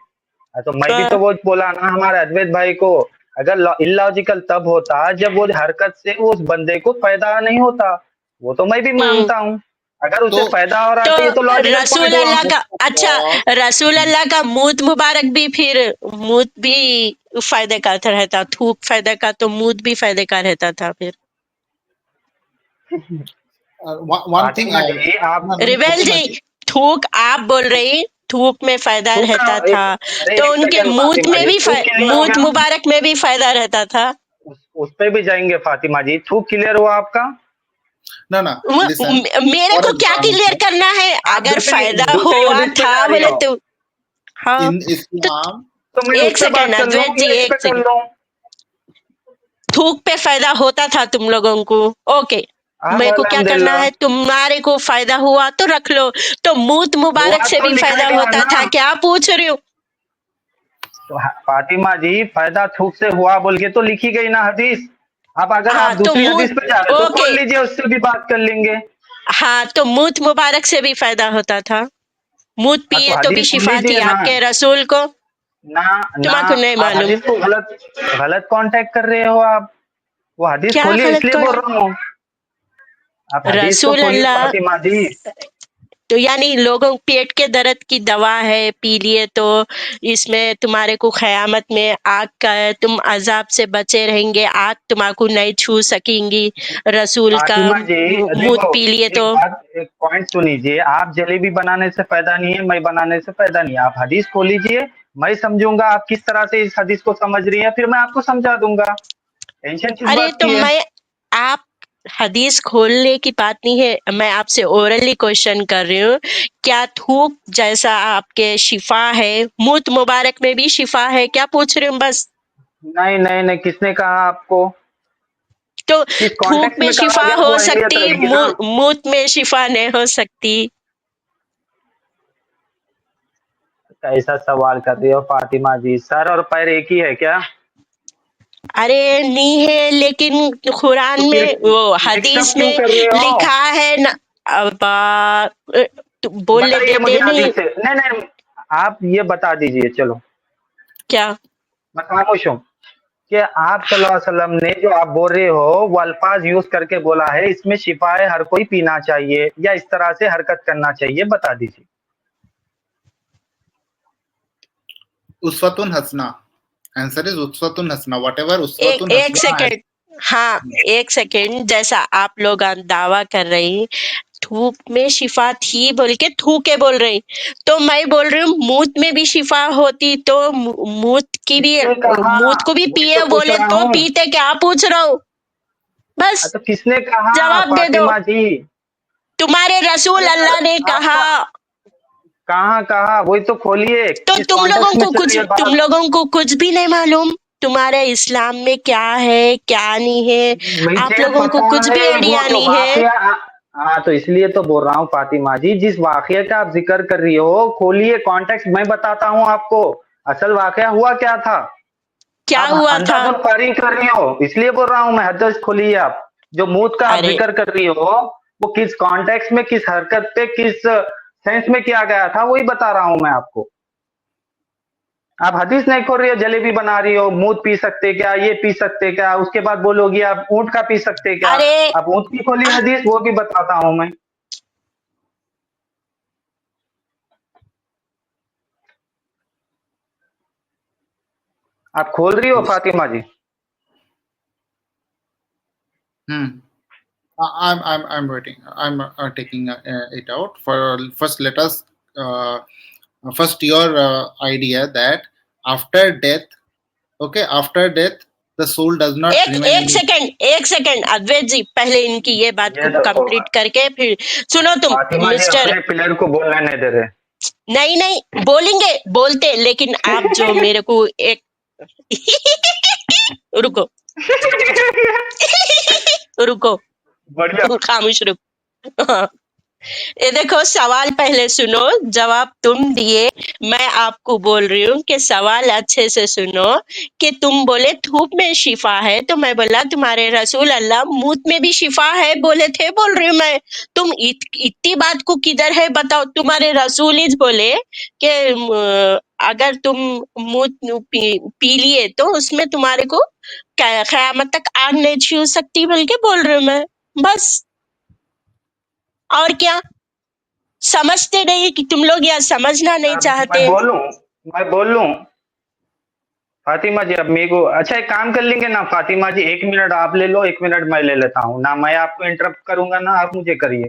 तो मैं भी हाँ, तो वो बोला ना हमारे अद्वैत भाई को। अगर इलॉजिकल तब होता जब वो हरकत से उस बंदे को फायदा नहीं होता। वो तो मैं भी हम्म मानता हूँ। अगर उसे तो फायदा हो रहा तो है तो ये तो लॉजिकल रसूल पॉइंट हुआ। अल्लाह का अच्छा what रसूल अल्लाह का मूत मुबारक भी फिर मूत भी फायदे का रहता, थूक फायदे का तो मूत भी फायदे का रहता था फिर। one thing फातिमा जी आप, no, no, रिबेल Fatima जी, ji, थूक आप बोल रही, थूक में फायदा थूक का रहता था, अरे तो एक उनके सेकंड मूत फातिमा में जी, भी थूक क्लियर हो मूत गया? मुबारक में भी फायदा रहता था। उस पे भी जाएंगे फातिमा जी, थूक क्लियर हुआ आपका? no, no, listen, मेरे for को क्या क्लियर example, करना है? आप अगर फायदा दूसरी हुआ हदीस पे था जा रही बोले हो, तो हाँ। in तो Islam, तो मैं एक उस पे सेकंड बात कर लूं अद्वैत जी, या इस एक पे कर सेकंड, लूं? थूक पे फायदा होता था तुम लोगों को, ओके। हाँ मेरे को क्या करना अल्हम्दुलिल्लाह, है? तुम्हारे को फायदा हुआ तो रख लो, तो मूत मुबारक हुआ से तो भी लिखा फायदा गया होता ना। था, क्या पूछ रही हूँ? तो फातिमा जी फायदा थूक से हुआ बोल के तो लिखी गई ना हदीस। अब अगर आप हाँ तो दूसरी हदीस मूत, पे जा रहे हो तो ओके, खोल लीजिए, उससे भी बात कर लेंगे। हाँ तो मूत मुबारक से भी फायदा होता था, मूत हाँ तो पिए तो भी हदीस खोल शिफा थी लीजिए ना। आपके रसूल को, ना ना, तुम्हारे को नहीं आप मालूम? हदीस को गलत गलत कांटेक्ट कर रहे हो आप। वो हदीस क्या खोलिए, गलत इसलिए कर? बोल रहा हूँ। आप हदीस को रसूल खोलिए अल्लाह, फातिमा जी। तो यानी लोगों पेट के दर्द की दवा है, पी लिए तो इसमें तुम्हारे को क़यामत में आग का है, तुम अज़ाब से बचे रहेंगे, आग तुम्हारे नहीं छू सकेंगी, रसूल का फातिमा जी मूत देखो, पी लिए तो। एक पॉइंट सुनीजिए। आप जलेबी बनाने से पैदा नहीं है, मैं बनाने से पैदा नहीं है। आप हदीस खोल लीजिए, मैं समझूंगा आप किस तरह से इस हदीस को समझ रही हैं, फिर मैं आपको समझा दूंगा। टेंशन किस अरे बात तो की है? मैं, आप हदीस खोलने की बात नहीं है, मैं आपसे ओरली क्वेश्चन कर रही हूँ। क्या थूक जैसा आपके शिफा है, मूत मुबारक में भी शिफा है, क्या पूछ रही हूँ बस। नहीं नहीं नहीं, किसने कहा आपको? तो किस थूक कॉन्टेक्स्ट में में कहा शिफा गया हो वो अहमियत सकती, रहेगी ना। मूत में शिफा नहीं हो सकती। कैसा सवाल कर रही हो फातिमा जी? सर और पैर एक ही है क्या? अरे नहीं है, लेकिन कुरान तो फिर में वो मिक्सअप हदीस क्यों में कर रहे हो? लिखा है ना। अब तो बोलने बताइए मुझे देते नहीं हदीस से। नहीं नहीं, आप ये बता दीजिए। चलो क्या? मैं खामोश हूँ। कि आप सल्लल्लाहु अलैहि वसल्लम ने जो आप बोल रहे हो वो अल्फाज यूज करके बोला है, इसमें शिफा है, हर कोई पीना चाहिए या इस तरह से हरकत करना चाहिए, बता दीजिए। uswatun hasna. Answer is uswatun hasna. Whatever एक uswatun एक hasna has. सेकेंड, हाँ एक सेकेंड, जैसा आप लोग दावा कर रही थूक में शिफा थी बोल के थूके बोल रही, तो मैं बोल रही हूँ मूत में भी शिफा होती तो मूत की भी, किसने कहा? मूत को भी वही पिए तो पूछ बोले रहा तो हूँ। पीते, क्या पूछ रहा हूँ बस, तो किसने कहा जवाब दे दो। फातिमा जी? तुम्हारे रसूल अरे यार अल्लाह ने कहा। आपका कहाँ कहा? वही तो खोलिए, तो किस कॉन्टेक्स्ट में चल रही है तुम बात? लोगों को कुछ भी नहीं मालूम तुम्हारे इस्लाम में क्या है क्या नहीं है, आप मुझे लोगों को पता कुछ भी है, वो आइडिया तो नहीं है। वाकया। हाँ तो इसलिए तो बोल रहा हूँ फातिमा जी, जिस वाकये का आप जिक्र कर रही हो खोलिए कॉन्टेक्स्ट, मैं बताता हूँ आपको असल वाकया हुआ क्या था। क्या आप हुआ था? अंदाजुल पारी कर रही हो, इसलिए बोल रहा हूँ मैं। हदीस खोलिए आप। जो मौत का आप अरे जिक्र कर रही हो वो किस कॉन्टेक्स्ट में, किस हरकत पे, किस सेंस में किया गया था, वही बता रहा हूँ मैं आपको। आप हदीस नहीं खोल रही हो, जलेबी बना रही हो, मूत पी सकते क्या, ये पी सकते क्या, उसके बाद बोलोगी आप ऊंट का पी सकते क्या। अरे आप ऊंट की खोली हदीस, वो भी बताता हूं मैं। आप खोल रही हो फातिमा जी? Hmm. I'm waiting. I'm taking it out. For first, let us first your idea that after death, okay, after death, the soul does not remain in. एक सेकंड अद्वैत जी, पहले इनकी ये बात ये को देखो कंप्लीट करके फिर सुनो तुम फातिमा जी मिस्टर। अपने प्लेयर को बोलने नहीं दे रहे। नहीं नहीं, बोलेंगे बोलते, लेकिन आप जो मेरे को एक रुको रुको, बढ़िया। खामोश रुको। ये देखो, सवाल पहले सुनो, जवाब तुम दिए, मैं आपको बोल रही हूँ कि सवाल अच्छे से सुनो। कि तुम बोले धूप में शिफा है, तो मैं बोला तुम्हारे रसूल अल्लाह मूत में भी शिफा है बोले थे, बोल रही हूँ मैं। तुम इतनी बात को किधर है बताओ, तुम्हारे रसूल ही बोले कि अगर तुम मूत पी लिए तो उसमें तुम्हारे को क़यामत तक आग नहीं छू सकती बोल के बोल रही हूँ मैं, बस। और क्या? समझते नहीं कि तुम लोग या समझना नहीं अब चाहते? मैं बोल लूं फातिमा जी, अब मेरे को अच्छा एक काम कर लेंगे ना फातिमा जी, 1 मिनट आप ले लो, 1 मिनट मैं ले लेता हूँ ना, मैं आपको इंटरप्ट करूंगा ना आप मुझे करिए,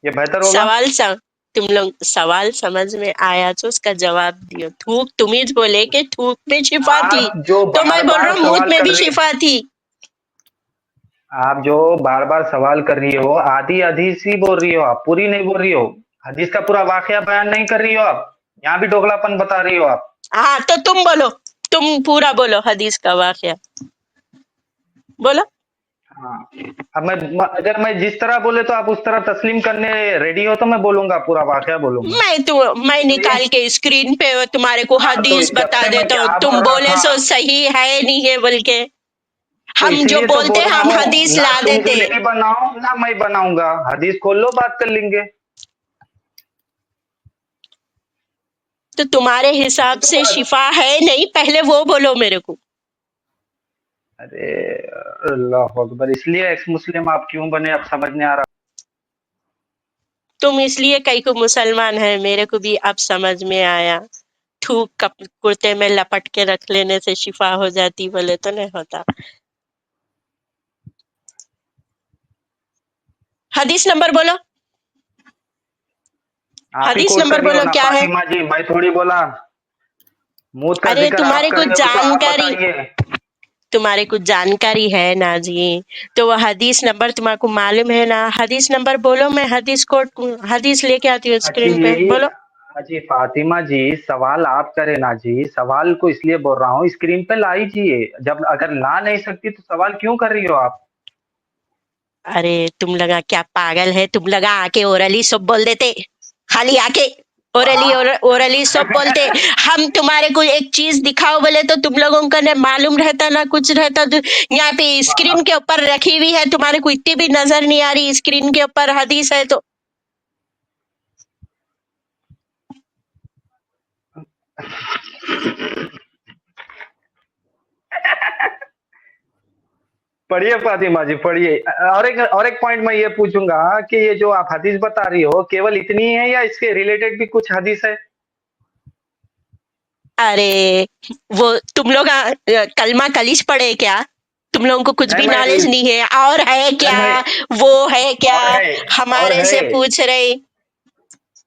ये बेहतर होगा। तुम लोग सवाल समझ में आया तो उसका जवाब दियो। थूक, तुम ही बोले कि थूक में शिफा थी, आप जो तो बार मैं बोल बार रहा हूँ मूत सवाल में कर भी रही शिफा थी। आप जो बार बार सवाल कर रही हो, आधी हदीस ही बोल रही हो आप, पूरी नहीं बोल रही हो, हदीस का पूरा वाकया बयान नहीं कर रही हो आप, यहाँ भी दोगलापन बता रही हो आप। हाँ तो तुम बोलो, तुम पूरा बोलो हदीस का वाकया बोलो। हाँ, अब अगर मैं जिस तरह बोले तो आप उस तरह तस्लीम करने रेडी हो तो मैं बोलूंगा, पूरा वाकया बोलूंगा। मैं चलिए, निकाल के स्क्रीन पे तुम्हारे को हाँ तो हदीस जब बता से मैं देता हूँ, क्या तुम बोल रहा बोले था, सो सही है नहीं है बोल के। तो हम जो इसीलिए तो बोलते बोल रहा हम हूँ हदीस ना, ला तुम देते। जिंदगी बनाओ ना मैं बनाऊंगा, हदीस खोल लो बात कर लेंगे। तो तुम्हारे हिसाब तो से शिफा है नहीं, पहले वो बोलो मेरे को। अरे अल्लाह अकबर, इसलिए एक्स मुस्लिम आप क्यों बने अब समझ नहीं आ रहा। तुम इसलिए कई को मुसलमान है, मेरे को भी अब समझ में आया। थूक कुर्ते में लपट के रख लेने से शिफा हो जाती बोले तो नहीं होता। हदीस नंबर बोलो, आप ही हदीस कोट कर नंबर रही हो बोलो ना क्या है? फातिमा जी, मैं थोड़ी बोला, मौत का अरे जिक्र आप तुम्हारे कर को रहे हो तो आप जानकारी, बताइए। तुम्हारे को जानकारी है ना जी, तो वो हदीस नंबर तुम्हारे को मालूम है ना? हदीस नंबर बोलो, मैं हदीस लेके आती हूँ स्क्रीन पे, अजी बोलो। अजी फातिमा जी, सवाल आप करें ना जी, सवाल को इसलिए बोल रहा हूँ स्क्रीन पे लाइए, जब अगर ला नहीं सकती तो सवाल क्यों कर रही हो आप। अरे तुम लगा क्या पागल है? तुम लगा आके ओरली सब बोल देते, खाली आके ओरली ओरली सब बोलते। हम तुम्हारे को एक चीज दिखाओ बोले तो तुम लोगों को ना मालूम रहता ना कुछ रहता। तो यहाँ पे स्क्रीन के ऊपर रखी हुई है, तुम्हारे को इतनी भी नजर नहीं आ रही स्क्रीन के ऊपर हदीस है तो? पढ़िए फातिमा जी पढ़िए, और एक पॉइंट मैं ये पूछूंगा कि ये जो आप हदीस बता रही हो केवल इतनी है या इसके रिलेटेड भी कुछ हदीस है। अरे वो तुम लोग कलमा कलिश पढ़े क्या? तुम लोगों को कुछ नहीं भी मैं नॉलेज नहीं है? और है नहीं क्या? मैं वो है क्या? और है और हमारे है से पूछ रहे।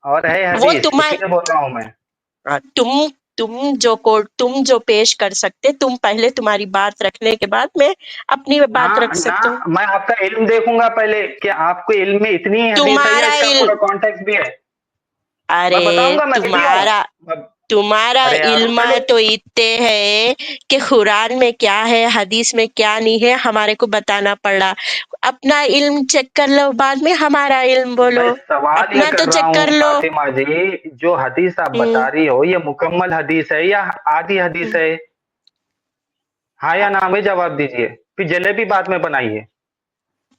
और है वो हदीस, तुम्हारे, इसीलिए बोल रहा हूँ मैं। तुम जो पेश कर सकते, तुम पहले तुम्हारी बात रखने के बाद मैं अपनी ना बात रख ना, सकती हूँ। मैं आपका इल्म देखूंगा पहले कि आपको इल्म में इतनी ही हदीस है या तुम्हारा इसका इल्म, पूरा कॉन्टेक्स्ट भी है। मैं अरे बताऊंगा, मैं रेडी हूँ। तुम्हारा तुम्हारा अरे यार इल्म पहले, तो इतने है कि कुरान में क्या है हदीस में क्या नहीं है हमारे को बताना पड़ रहा। अपना इल्म चेक कर लो, बाद में हमारा इल्म मैं बोलो। सवाल ये अपना तो कर रहा चेक हूँ कर लो। फातिमा जी, जो हदीस आप हम्म, बता रही हो ये मुकम्मल हदीस है या आधी हदीस हम्म। है। हाँ या ना में जवाब दीजिए, फिर जलेबी बाद में बनाइए।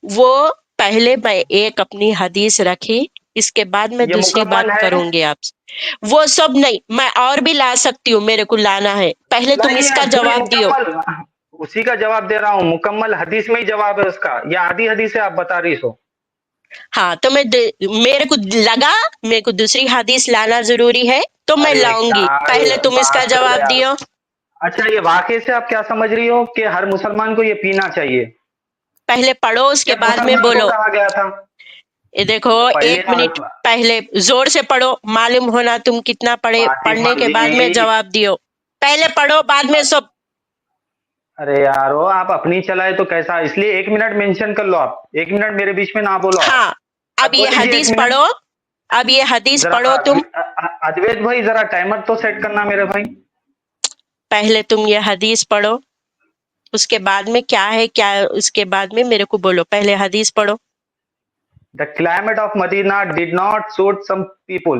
वो पहले मैं एक अपनी हदीस रखी, इसके बाद मैं ये दूसरी बात मुकम्मल है। करूंगी आपसे। वो सब नहीं, मैं और भी ला सकती हूँ, मेरे को लाना है, पहले तुम लाइए इसका पूरी जवाब दियो। मुकम्मल, उसी का जवाब दे रहा हूँ, मुकम्मल हदीस में ही जवाब है उसका, या आधी हदीस है आप बता रही सो। हाँ तो मेरे को दूसरी हदीस लाना जरूरी है, तो मैं अरे लाऊंगी, क्या ये पहले तुम इसका बात कर रहे जवाब यार। दियो। अच्छा ये वाकई से आप क्या समझ रही हो कि हर मुसलमान को ये पीना चाहिए, पहले पढ़ो उसके या बाद में मुसलमान को बोलो। कहा गया था। ये देखो, पहले 1 मिनट पहले जोर से पढ़ो, मालूम होना तुम कितना पढ़े, फातिमा पढ़ने के बाद में जी, जवाब दियो। पहले पढ़ो बाद में सब। अरे यार वो आप अपनी चलाए तो कैसा, इसलिए 1 मिनट मेंशन कर लो, आप 1 मिनट मेरे बीच में ना बोलो आप। हाँ, अब आप ये बोल दीजिए एक हदीस मिनट पढ़ो, अब ये हदीस जरा। पढ़ो तुम। अद्वैत भाई जरा टाइमर तो सेट करना मेरे भाई। पहले तुम ये हदीस पढ़ो, उसके बाद में क्या है क्या, उसके बाद में मेरे को बोलो, पहले हदीस पढ़ो। The climate of Medina did not suit some people,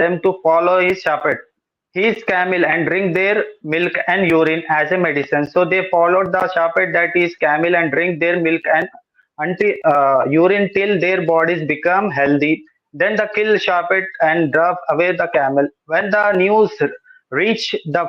them to follow his shepherd, his camel, and drink their milk and urine as a medicine. So they followed the shepherd, that is camel, and drink their milk and urine till their bodies become healthy. Then the kill shepherd and drove away the camel. When the news reached the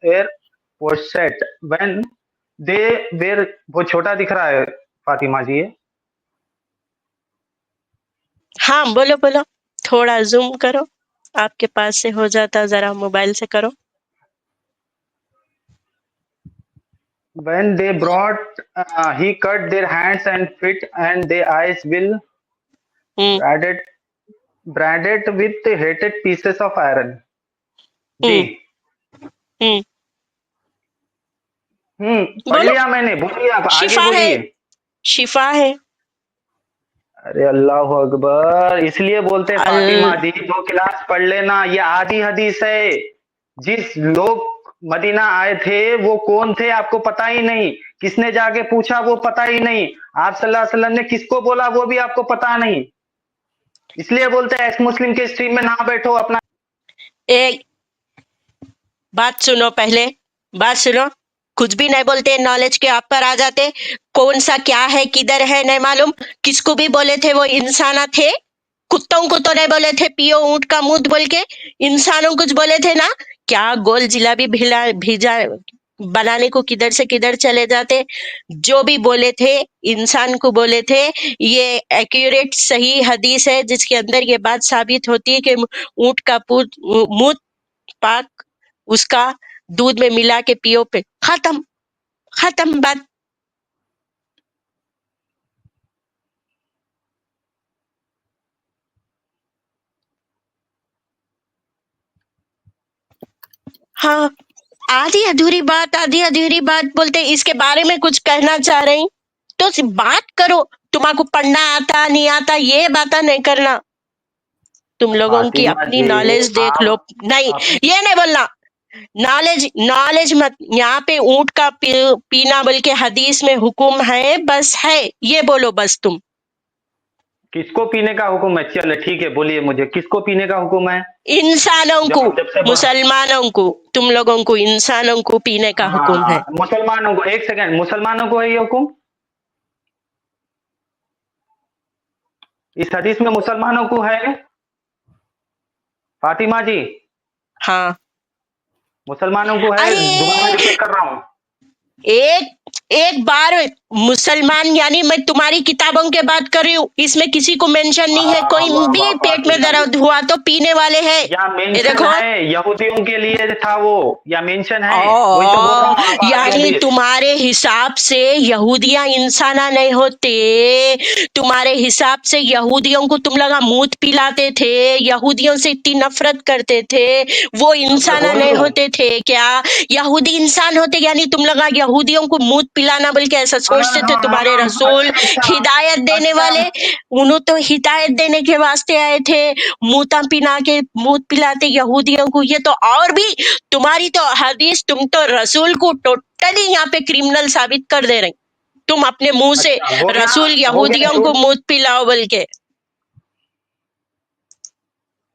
their possession. When they were वो छोटा दिख रहा है, फातिमा जी। हाँ बोलो बोलो, थोड़ा zoom करो, आपके पास से हो जाता, जरा मोबाइल से करो। When they brought, he cut their hands and feet, and their eyes will hmm branded branded with hated pieces of iron. जी। हम्म हम्म पढ़ बोलो। लिया मैंने, बोलिए आप आगे शिफा है, बोलिए। शिफा है। अरे अल्लाह अकबर, इसलिए बोलते हैं फातिमा अल जी 2 क्लास पढ़ लेना, ये आधी हदीस है। जिस लोग मदीना आए थे वो कौन थे आपको पता ही नहीं, किसने जाके पूछा वो पता ही नहीं, आप सल्लल्लाहु अलैहि वसल्लम ने किसको बोला वो भी आपको पता नहीं। इसलिए बोलते हैं एक्स मुस्लिम के स्ट्रीम में ना बैठो, अपना एक बात सुनो, पहले बात सुनो। कुछ भी नहीं बोलते, नॉलेज के आप पर आ जाते। कौन सा क्या है किधर है नहीं मालूम। किसको भी बोले थे वो इंसान थे, कुत्तों को तो नहीं बोले थे पियो ऊंट का मूत बोल के, इंसानों कुछ बोले थे ना। क्या गोल जिलाबी भिला भेजा बनाने को किधर से किधर चले जाते। जो भी बोले थे इंसान को बोले थे। ये एक्यूरेट सही हदीस है जिसके अंदर ये बात साबित होती है कि ऊंट का मूत पाक, उसका दूध में मिला के पियो पे खत्म, खत्म बात। हाँ, आधी अधूरी बात बोलते, इसके बारे में कुछ कहना चाह रही तो सिर्फ बात करो। तुमको पढ़ना आता नहीं आता ये बात नहीं करना। तुम लोगों की फातिमा अपनी जी नॉलेज देख लो। नहीं, आप ये नहीं बोलना। नॉलेज नॉलेज मत, यहाँ पे ऊंट का पीना बल्कि हदीस में हुक्म है, बस है ये बोलो बस तुम। किसको पीने का हुक्म है? चले ठीक है, बोलिए मुझे किसको पीने का हुक्म है? इंसानों जब को, आप जब से मुसलमानों को, तुम लोगों को इंसानों को पीने का हुक्म है। मुसलमानों को, एक सेकंड, मुसलमानों को है ये हुक्म? इस हदीस में मुसलमानों को है फातिमा जी? हाँ, मुसलमानों को है, अरे दोबारा रिपीट कर रहा हूँ। एक एक बार मुसलमान, यानी मैं तुम्हारी किताबों के बात कर रही हूँ, इसमें किसी को मेंशन नहीं है। कोई वाह वाह भी पेट में फातिमा जी, दर्द हुआ तो पीने वाले हैं। या ये मेंशन देखो, है यहूदियों के लिए था वो, या मेंशन है? वही तो बोल रहा ओ हूँ, आप आगे यानी हदीस। तुम्हारे हिसाब से यहूदियां इंसाना नहीं होते। तुम्हारे हिसाब से यहूदियों को तुम लोग मूत पिलाते थे, यहूदियों से इतनी नफरत करते थे, वो अब मैं इंसाना बोल नहीं दूं? होते थे क्या? यहूदी इंसान होते, यानी तुम लोग यहूदियों को मूत पिलाना बोल के ऐसा सोचते थे। तुम्हारे रसूल अच्छा अच्छा हिदायत देने अच्छा। वाले, उन्होंने तो हिदायत देने के वास्ते आए थे, मूता पिला के मूत पिलाते यहूदियों को। ये तो और भी तुम्हारी तो हदीस, तुम तो रसूल को टोटली यहाँ पे क्रिमिनल साबित कर दे रहे। तुम अपने मुंह से अच्छा हो गया, रसूल हो गया यहूदियों को झूठ। मूत पिलाओ बोल के।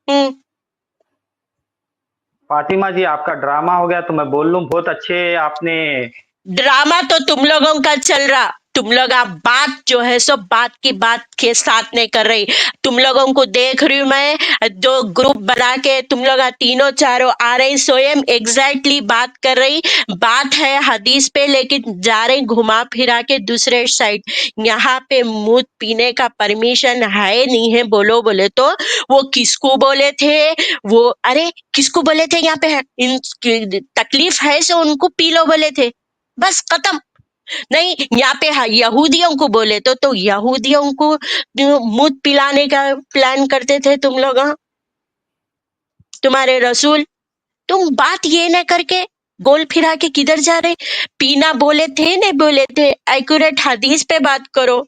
हम्म फातिमा जी आपका ड्रामा हो गया तो मैं बोल लूं, बहुत अच्छे आपने। ड्रामा तो तुम लोगों का चल रहा। तुम लोग आप बात जो है सो बात की बात के साथ नहीं कर रही। तुम लोगों को देख रही हूँ मैं, जो ग्रुप बना के तुम लोग तीनों चारों आ रही, स्वयं एग्जैक्टली बात कर रही। बात है हदीस पे, लेकिन जा रही घुमा फिरा के दूसरे साइड। यहाँ पे मूत पीने का परमिशन है नहीं है बोलो बोले तो वो किसको बोले थे? वो अरे किसको बोले थे यहाँ पे तकलीफ है सो उनको पी लो बोले थे, बस खत्म। नहीं, यहाँ पे यहूदियों को बोले तो यहूदियों को मूत पिलाने का प्लान करते थे तुम लोग। हाँ? तुम्हारे रसूल, तुम बात ये न करके गोल फिरा के किधर जा रहे? पीना बोले थे नहीं बोले थे, एक्यूरेट हदीस पे बात करो।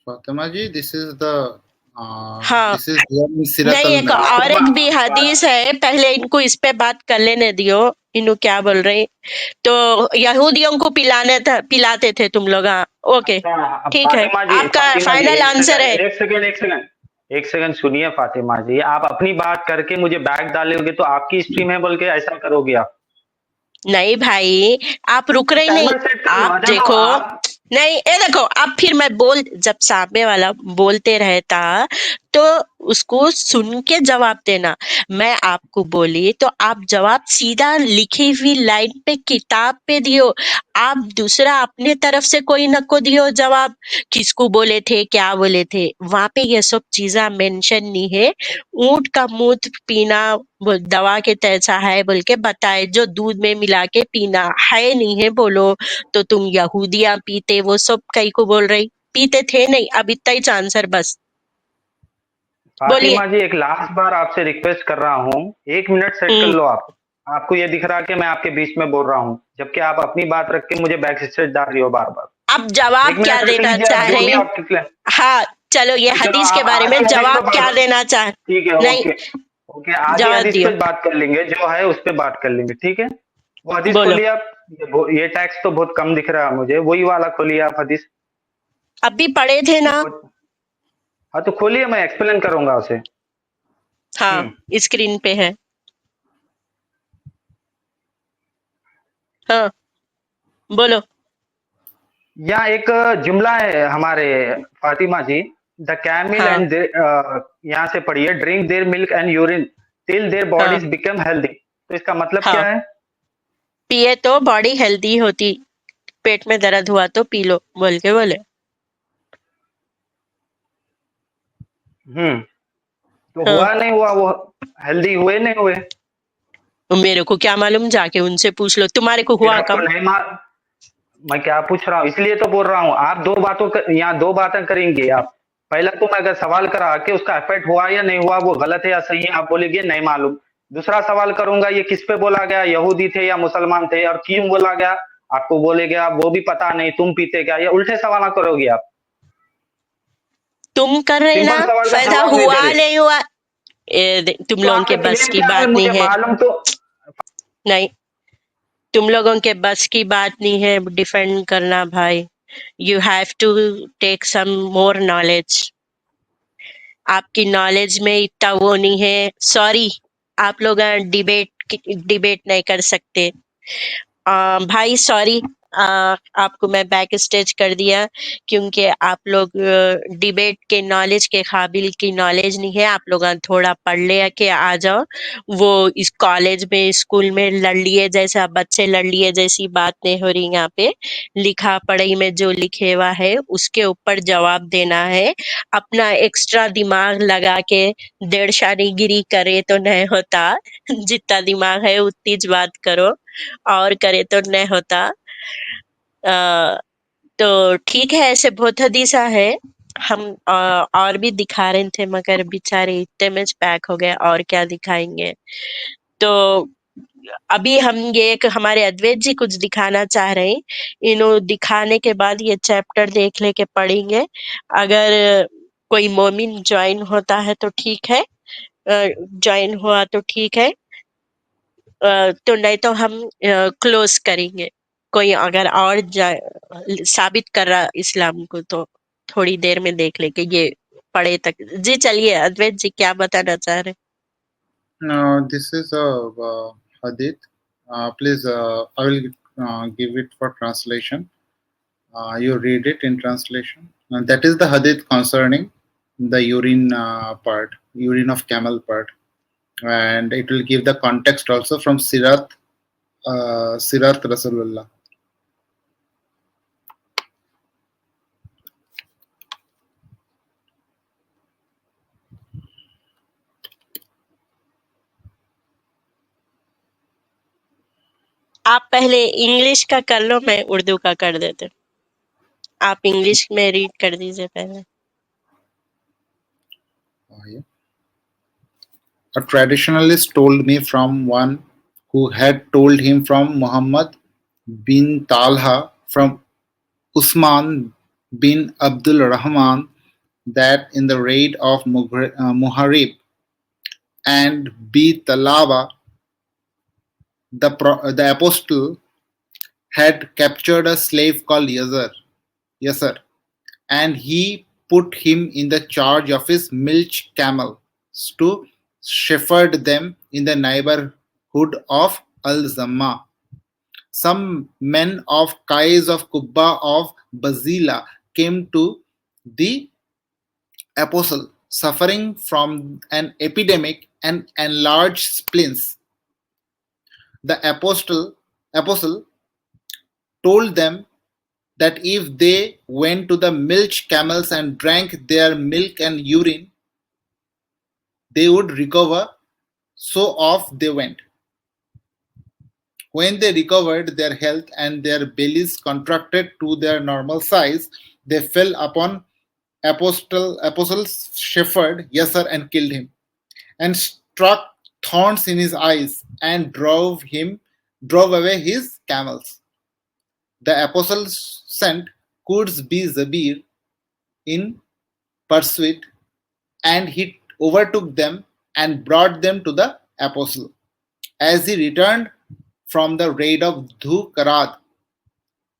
Fatima ji, हाँ, this is Sirat नहीं एक al-Nabi. और एक भी हदीस है, पहले इनको इस पे बात कर लेने दियो। इनको क्या बोल रहे? तो यहूदियों को पिलाते थे तुम लोग। हाँ, ओके, अच्छा ठीक है, फातिमा जी, आपका फातिमा जी फाइनल एक आंसर सेकंड, है। एक सेकंड, एक सेकंड, एक सेकंड सुनिए फातिमा जी, आप अपनी बात करके मुझे बैग डालोगे तो आपकी स्ट्रीम है बोल के ऐसा करोगे आप? नहीं भाई, आप रुक रहे नहीं। टाइमर सेट कर लो, आप देखो देखो, आप। नहीं ये देखो, अब फिर मैं बोल, जब सामने वाला बोलते रहता तो उसको सुन के जवाब देना। मैं आपको बोली तो आप जवाब सीधा लिखी हुई लाइन पे किताब पे दियो। आप दूसरा अपने तरफ से कोई न को दियो जवाब, किसको बोले थे, क्या बोले थे। वहां पे ये सब चीजें मेंशन नहीं है। ऊंट का मूत्र पीना वो दवा के तैसा है बोल के बताए, जो दूध में मिला के पीना है नहीं है बोलो। तो तुम यहूदियां पीते, वो सब कई को बोल रही, पीते थे नहीं। अब इतना ही आंसर बस बोलिए। फातिमा जी, एक लास्ट बार आपसे रिक्वेस्ट कर रहा हूँ, 1 मिनट सेट कर हम्म, लो आप। आपको ये दिख रहा है कि मैं आपके बीच में बोल रहा हूँ, जबकि आप अपनी बात रख के मुझे बैक स्टेज डाल रही हो बार बार। आप जवाब एक क्या मिनट रख देना लीजिए, आप चाह जो रहे भी हैं? आप क्लियर। हाँ, चलो ये चलो, हदीस के आप बारे में आधी हदीस पे जवाब क्या बात, देना चाह। ठीक है, नहीं, ओके। ओके, आधी जवाब हदीस दियो, पे बात कर लेंगे, जो है उस पे बात कर लेंगे, ठीक है। वो हदीस बोलो। खोलिए आप। ये टैक्स तो बहुत कम दिख रहा है मुझे, वही वाला खोलिए आप हदीस। अभी पढ़े थे ना? हाँ, तो खोलिए, मैं एक्सप्लेन करूंगा उसे। हाँ, हम्म। स्क्रीन पे है। हाँ, बोलो। यहाँ एक जुमला है हमारे फातिमा जी। द कैमिल हाँ, एंड यहाँ से पढ़िए, drink there milk and urine till there हाँ, बॉडीज बिकम हेल्दी। तो इसका मतलब क्या हाँ, है? पिए तो बॉडी हेल्दी होती, पेट में दर्द हुआ तो पी लो बोल के बोले। हम्म। तो हाँ, हुआ नहीं हुआ वो, हेल्दी हुए नहीं हुए? तो मेरे को क्या मालूम, जाके उनसे पूछ लो, तुम्हारे को फिर हुआ आपको कब? नहीं मार, मैं क्या पूछ रहा हूँ, इसलिए तो बोल रहा हूँ। आप यहाँ दो बातें करेंगे आप। पहला, तो मैं अगर सवाल करा कि उसका इफेक्ट हुआ या नहीं हुआ, वो गलत है या सही है, आप बोलेंगे नहीं मालूम। दूसरा सवाल करूंगा, ये किस पे बोला गया, यहूदी थे या मुसलमान थे, और क्यों बोला गया, आपको बोलेगे आप वो भी पता नहीं, तुम पीते क्या, ये उल्टे सवाल करोगे आप। तुम कर रहे ना, सिंपल सवाल का फायदा जवाब नहीं दे हुआ रहे। नहीं हुआ। तुम तो लोगों के आपका बस क्लेम की क्या है, बात नहीं मुझे है। मालूम तो। नहीं, तुम लोगों के बस की बात नहीं है डिफेंड करना भाई। You have to take some more knowledge. आपकी नॉलेज में इतना वो नहीं है, सॉरी। आप लोग डिबेट नहीं कर सकते। भाई सॉरी, आपको मैं बैक स्टेज कर दिया, क्योंकि आप लोग डिबेट के नॉलेज के काबिल की नॉलेज नहीं है। आप लोग थोड़ा पढ़ ले के आ जाओ। वो इस कॉलेज में स्कूल में लड़ लिए जैसा बच्चे लड़ लिए जैसी बात नहीं हो रही यहाँ पे। लिखा पढ़ी में जो लिखे हुआ है उसके ऊपर जवाब देना है। अपना एक्स्ट्रा दिमाग लगा के डेढ़ शानीगिरी करे तो नहीं होता। जितना दिमाग है उतनी ज बात करो, और करे तो नहीं होता। तो ठीक है, ऐसे बहुत हदीसा है। हम और भी दिखा रहे थे मगर बेचारे इतने में पैक हो गए, और क्या दिखाएंगे। तो अभी हम ये एक हमारे अद्वैत जी कुछ दिखाना चाह रहे हैं। इन्हों दिखाने के बाद ये चैप्टर देख ले के पढ़ेंगे। अगर कोई मोमिन ज्वाइन होता है तो ठीक है, ज्वाइन हुआ तो ठीक है। तो नहीं तो हम क्लोज करेंगे। कोई अगर और साबित कर रहा इस्लाम को तो थोड़ी देर में देख लेंगे ये पढ़े तक। जी चलिए, अद्वैत जी क्या बताना चाह रहे? Now, this is a hadith. Please, I will give it for translation. You read it in translation. That is the hadith concerning the urine part, urine of camel part, and it will give the context also from Sirat Rasulullah. आप पहले English का कर लो, मैं उर्दू का कर देते। आप English में रीड कर दीजिए पहले। Yeah. A traditionalist told me from one who had told him from Muhammad bin Talha from Usman bin Abdul Rahman that in the raid of Muharib and B. Talaba, the apostle had captured a slave called Yasser, and he put him in the charge of his milch camels to shepherd them in the neighborhood of Al Zamma. Some men of Qais of Kubba of Bazila came to the apostle, suffering from an epidemic and enlarged spleens. The apostle told them that if they went to the milch camels and drank their milk and urine, they would recover. So off they went. When they recovered their health and their bellies contracted to their normal size, they fell upon apostle's shepherd Yasser and killed him, and struck thorns in his eyes and drove away his camels. The apostles sent Quds B. Zabir in pursuit, and he overtook them and brought them to the apostle. As he returned from the raid of Dhukarad,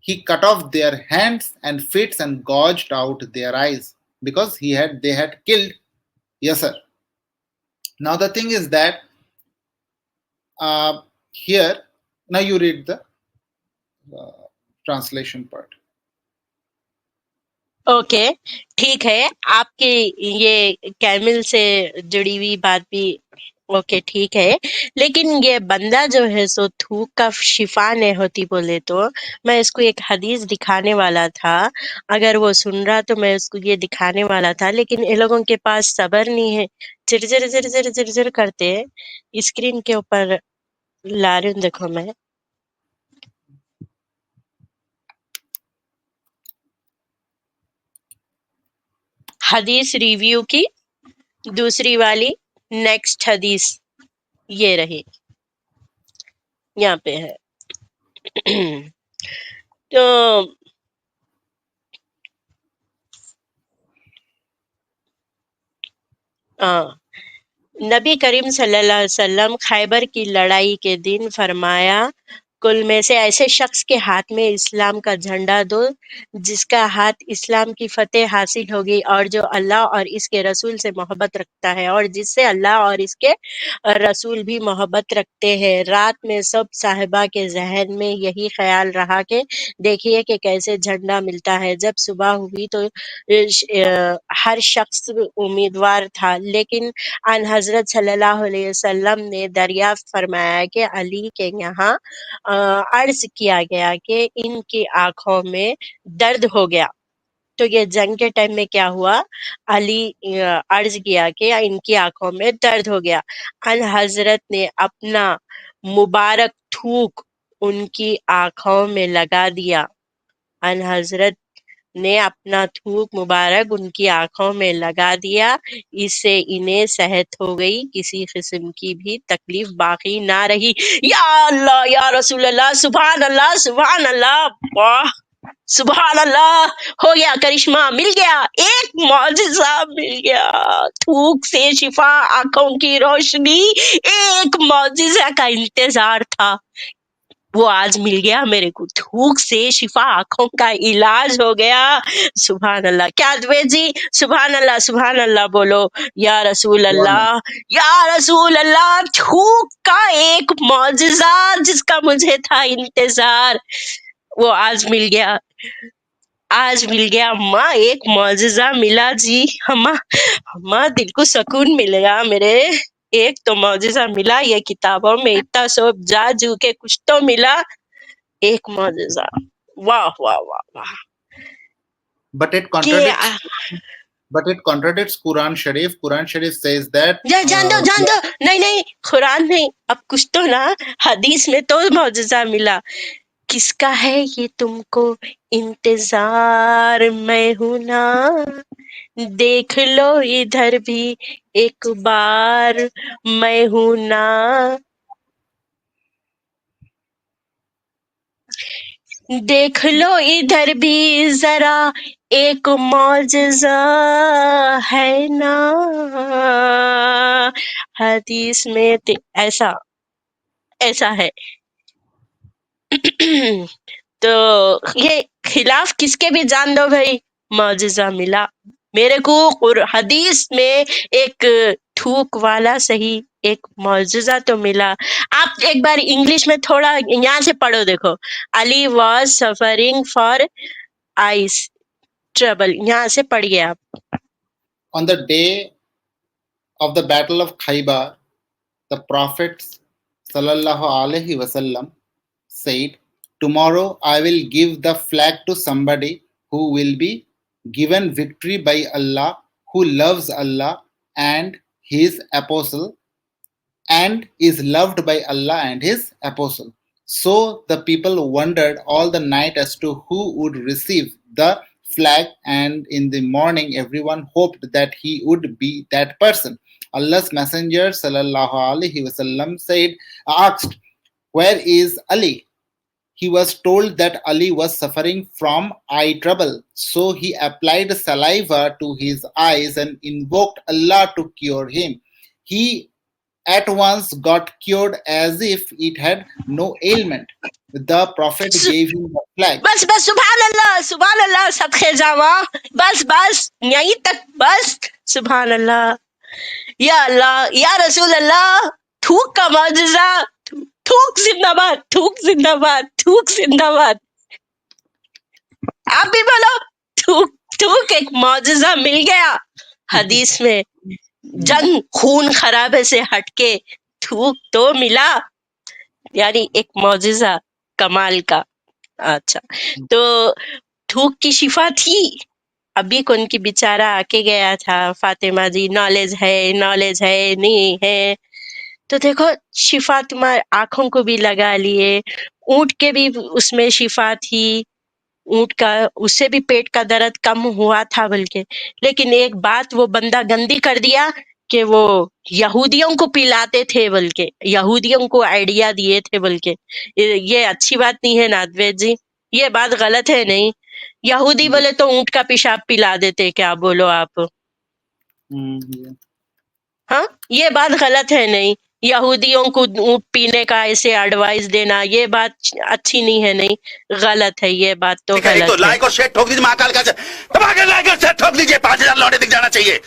he cut off their hands and feet and gouged out their eyes, because they had killed Yasser. Now the thing is that here, now you read the translation part. Okay, ठीक है। आपकी ये camel से जुड़ी हुई बात भी okay ठीक है, लेकिन ये बंदा जो है सो थूक का शिफा नहीं होती बोले तो मैं इसको एक हदीस दिखाने वाला था। अगर वो सुन रहा तो मैं उसको ये दिखाने वाला था, लेकिन इन लोगों के पास सब्र नहीं है, चिरचिर चिरचिर चिरचिर करते हैं। स्क्रीन के ऊपर ला रही हूँ, देखो मैं हदीस रिव्यू की दूसरी वाली नेक्स्ट हदीस ये रही, यहाँ पे है। तो नबी करीम सल्लल्लाहु अलैहि वसल्लम खैबर की लड़ाई के दिन फरमाया, कुल में से ऐसे शख्स के हाथ में इस्लाम का झंडा दो जिसका हाथ इस्लाम की फतेह हासिल होगी और जो अल्लाह और इसके रसूल से मोहब्बत रखता है और जिससे अल्लाह और इसके रसूल भी मोहब्बत रखते हैं। रात में सब साहिबा के जहन में यही ख्याल रहा कि देखिए कि कैसे झंडा मिलता है। जब सुबह हुई तो हर शख्स उम्मीदवार था, लेकिन अन हजरत सल्लल्लाहु अलैहि वसल्लम ने दरियाफ्त फरमाया कि अली के यहाँ अर्ज किया गया कि इनकी आंखों में दर्द हो गया। तो ये जंग के टाइम में क्या हुआ, अली अर्ज किया कि इनकी आंखों में दर्द हो गया। अन हजरत ने अपना मुबारक थूक उनकी आंखों में लगा दिया। अन हजरत ने अपना थूक मुबारक उनकी आंखों में लगा दिया। इससे इन्हें सेहत हो गई, किसी किस्म की भी तकलीफ बाकी ना रही। या अल्लाह, या रसूल अल्लाह, सुभान अल्लाह, सुभान अल्लाह, वाह सुभान अल्लाह। हो गया करिश्मा, मिल गया, एक मौजिज़ा मिल गया। थूक से शिफा, आंखों की रोशनी, एक मौजिज़ा का इंतजार था, वो आज मिल गया मेरे को। थूक से शिफा, आंखों का इलाज हो गया। सुभान अल्लाह। क्या द्वेज जी, सुभान अल्लाह बोलो। या रसूल अल्लाह, या रसूल अल्लाह। थूक का एक मौजिज़ा जिसका मुझे था इंतजार, वो आज मिल गया, आज मिल गया। अम्मा एक मौजिज़ा मिला जी, अम्मा दिल को सुकून मिलेगा मेरे। एक तो मौजिज़ा मिला, ये किताबों में इतना सब जा जू के कुछ तो मिला, एक मौजिज़ा। वाह वाह वाह वाह। But it contradicts Quran Sharif. Quran Sharif says that जान दो, नहीं कुरान नहीं, अब कुछ तो ना हदीस में तो मौजिज़ा मिला। किसका है ये तुमको इंतजार, मैं हूं ना, देख लो इधर भी एक बार, मैं हूं ना। देख लो इधर भी जरा एक मौजिज़ा है ना। हदीस में ऐसा है। तो ये खिलाफ किसके भी जान दो भाई, मौजिज़ा मिला मेरे को। और हदीस में एक थूक वाला सही, एक मौजिज़ा तो मिला। आप एक बार इंग्लिश में थोड़ा यहाँ से पढ़ो, देखो। Ali was suffering for ice trouble, यहाँ से पढ़िए आप। on the day of the Battle of Khaybar, the Prophet sallallahu alaihi wasallam said, "Tomorrow I will give the flag to somebody who will be given victory by Allah, who loves Allah and His apostle, and is loved by Allah and His apostle." So the people wondered all the night as to who would receive the flag, and in the morning everyone hoped that he would be that person. Allah's Messenger sallallahu alaihi wasallam asked, "Where is Ali?" He was told that Ali was suffering from eye trouble, so he applied saliva to his eyes and invoked Allah to cure him. He at once got cured as if it had no ailment. The Prophet gave him the flag. बस बस, सुभान अल्लाह, सदके जावा, बस यहीं तक, बस सुभान अल्लाह, या अल्लाह, या रसूल अल्लाह, थूक का मौजज़ा, थूक जिंदाबाद, थूक जिंदाबाद, थूक जिंदाबाद। आप भी बोलो, थूक थूक एक मौजज़ा मिल गया हदीस में, जंग खून खराबे से हटके थूक तो मिला, यानी एक मौजज़ा कमाल का। अच्छा, तो थूक की शिफा थी। अभी कौन की बेचारा आके गया था, फातिमा जी, नॉलेज है नहीं है, तो देखो शिफा तुम्हारे आंखों को भी लगा लिए, ऊंट के भी उसमें शिफा थी, ऊंट का उससे भी पेट का दर्द कम हुआ था बल्कि, लेकिन एक बात वो बंदा गंदी कर दिया कि वो यहूदियों को पिलाते थे, बल्कि यहूदियों को आइडिया दिए थे, बल्कि ये अच्छी बात नहीं है नादवेद जी, ये बात गलत है नहीं। यहूदी बोले तो ऊंट का पेशाब पिला देते, क्या बोलो आप? हाँ, ये बात गलत है नहीं, यहूदियों को ऊंट पीने का ऐसे एडवाइस देना, ये बात अच्छी नहीं है, नहीं गलत है, ये बात तो ठीक है, एक गलत तो है। लाइक और शेयर ठोक दीजिए महाकाल का, दबा के लाइक और शेयर ठोक दीजिए, 5000 लौटे दिख जाना चाहिए।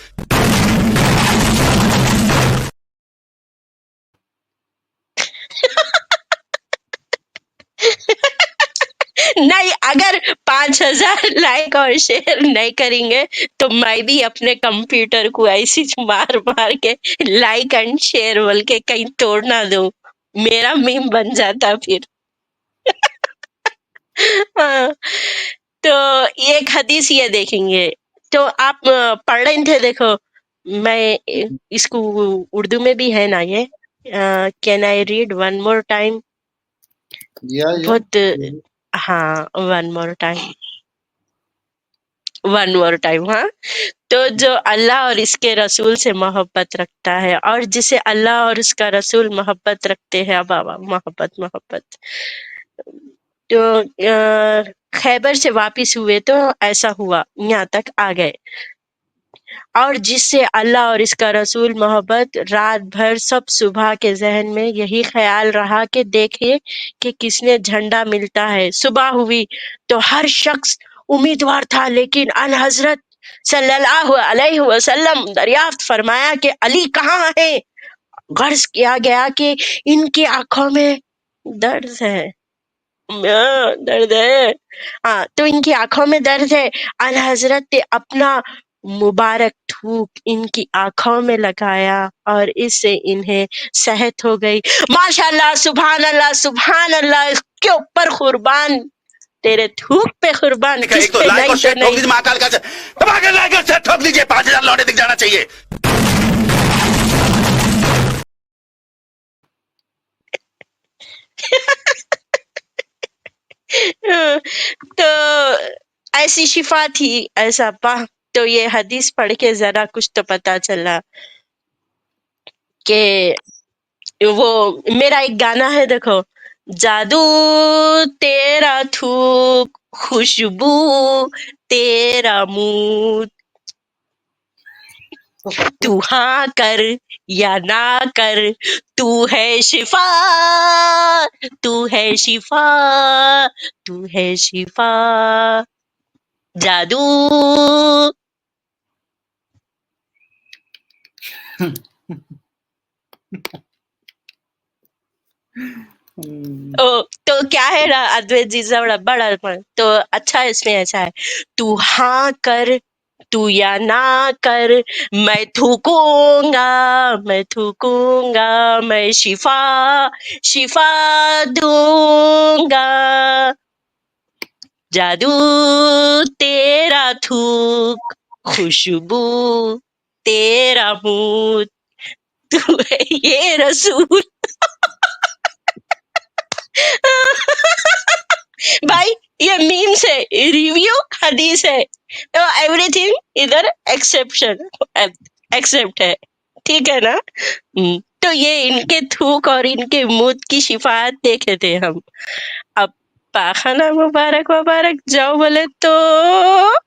नहीं, अगर 5000 लाइक और शेयर नहीं करेंगे तो मैं भी अपने कंप्यूटर को ऐसी मार मार के लाइक एंड शेयर बोल के कहीं तोड़ ना दूं, मेरा मीम बन जाता फिर। हाँ, तो एक हदीस ये देखेंगे, तो आप पढ़ रहे थे, देखो मैं इसको उर्दू में भी है ना ये, can I read one more time? बहुत, हाँ, वन मोर टाइम, हाँ। तो जो अल्लाह और इसके रसूल से मोहब्बत रखता है, और जिसे अल्लाह और उसका रसूल मोहब्बत रखते हैं, बाबा मोहब्बत, तो खैबर से वापिस हुए तो ऐसा हुआ, यहाँ तक आ गए, और जिससे अल्लाह और इसका रसूल मोहब्बत, रात भर सब सुबह के जहन में यही ख्याल रहा कि देखे कि किसने झंडा मिलता है। सुबह हुई तो हर शख्स उम्मीदवार था, लेकिन अन हजरत सल्लल्लाहु अलैहि वसल्लम दरियाफ्त फरमाया कि अली कहाँ है। गर्ज किया गया कि इनकी आंखों में दर्द है, दर्द है, हाँ, तो इनकी आंखों में दर्द है। अन हजरत ने अपना मुबारक थूक इनकी आंखों में लगाया और इससे इन्हें सेहत हो गई। माशाल्लाह, सुभान अल्लाह, इसके ऊपर कुर्बान, तेरे थूक पे कुर्बान, ठीक है, किस एक तो पे लाइक और नहीं तो शेयर ठोक नहीं। दीजिए महाकाल का, दबा के लाइक और शेयर ठोक दीजिए, 5000 लौटे दिख जाना चाहिए। तो ऐसी शिफा थी, ऐसा पा, तो ये हदीस पढ़ के जरा कुछ तो पता चला कि वो मेरा एक गाना है, देखो, जादू तेरा थूक, खुशबू तेरा मुंह, तू हाँ कर या ना कर, तू है शिफा, तू है शिफा, तू है शिफा, जादू। ओ, तो क्या है ना अद्वैत जी, बड़ा बड़ा तो अच्छा है, इसमें ऐसा है, तू हाँ कर तू या ना कर, मैं थूकूंगा, मैं शिफा दूंगा। जादू तेरा थूक, खुशबू तेरा मुंह, तू है ये रसूल। भाई ये मीम्स है, रिव्यू हदीस है, तो एवरीथिंग इधर एक्सेप्ट है, ठीक है ना। तो ये इनके थूक और इनके मुंह की शिफात देखे थे हम। अब पाखाना मुबारक मुबारक जाओ बोले तो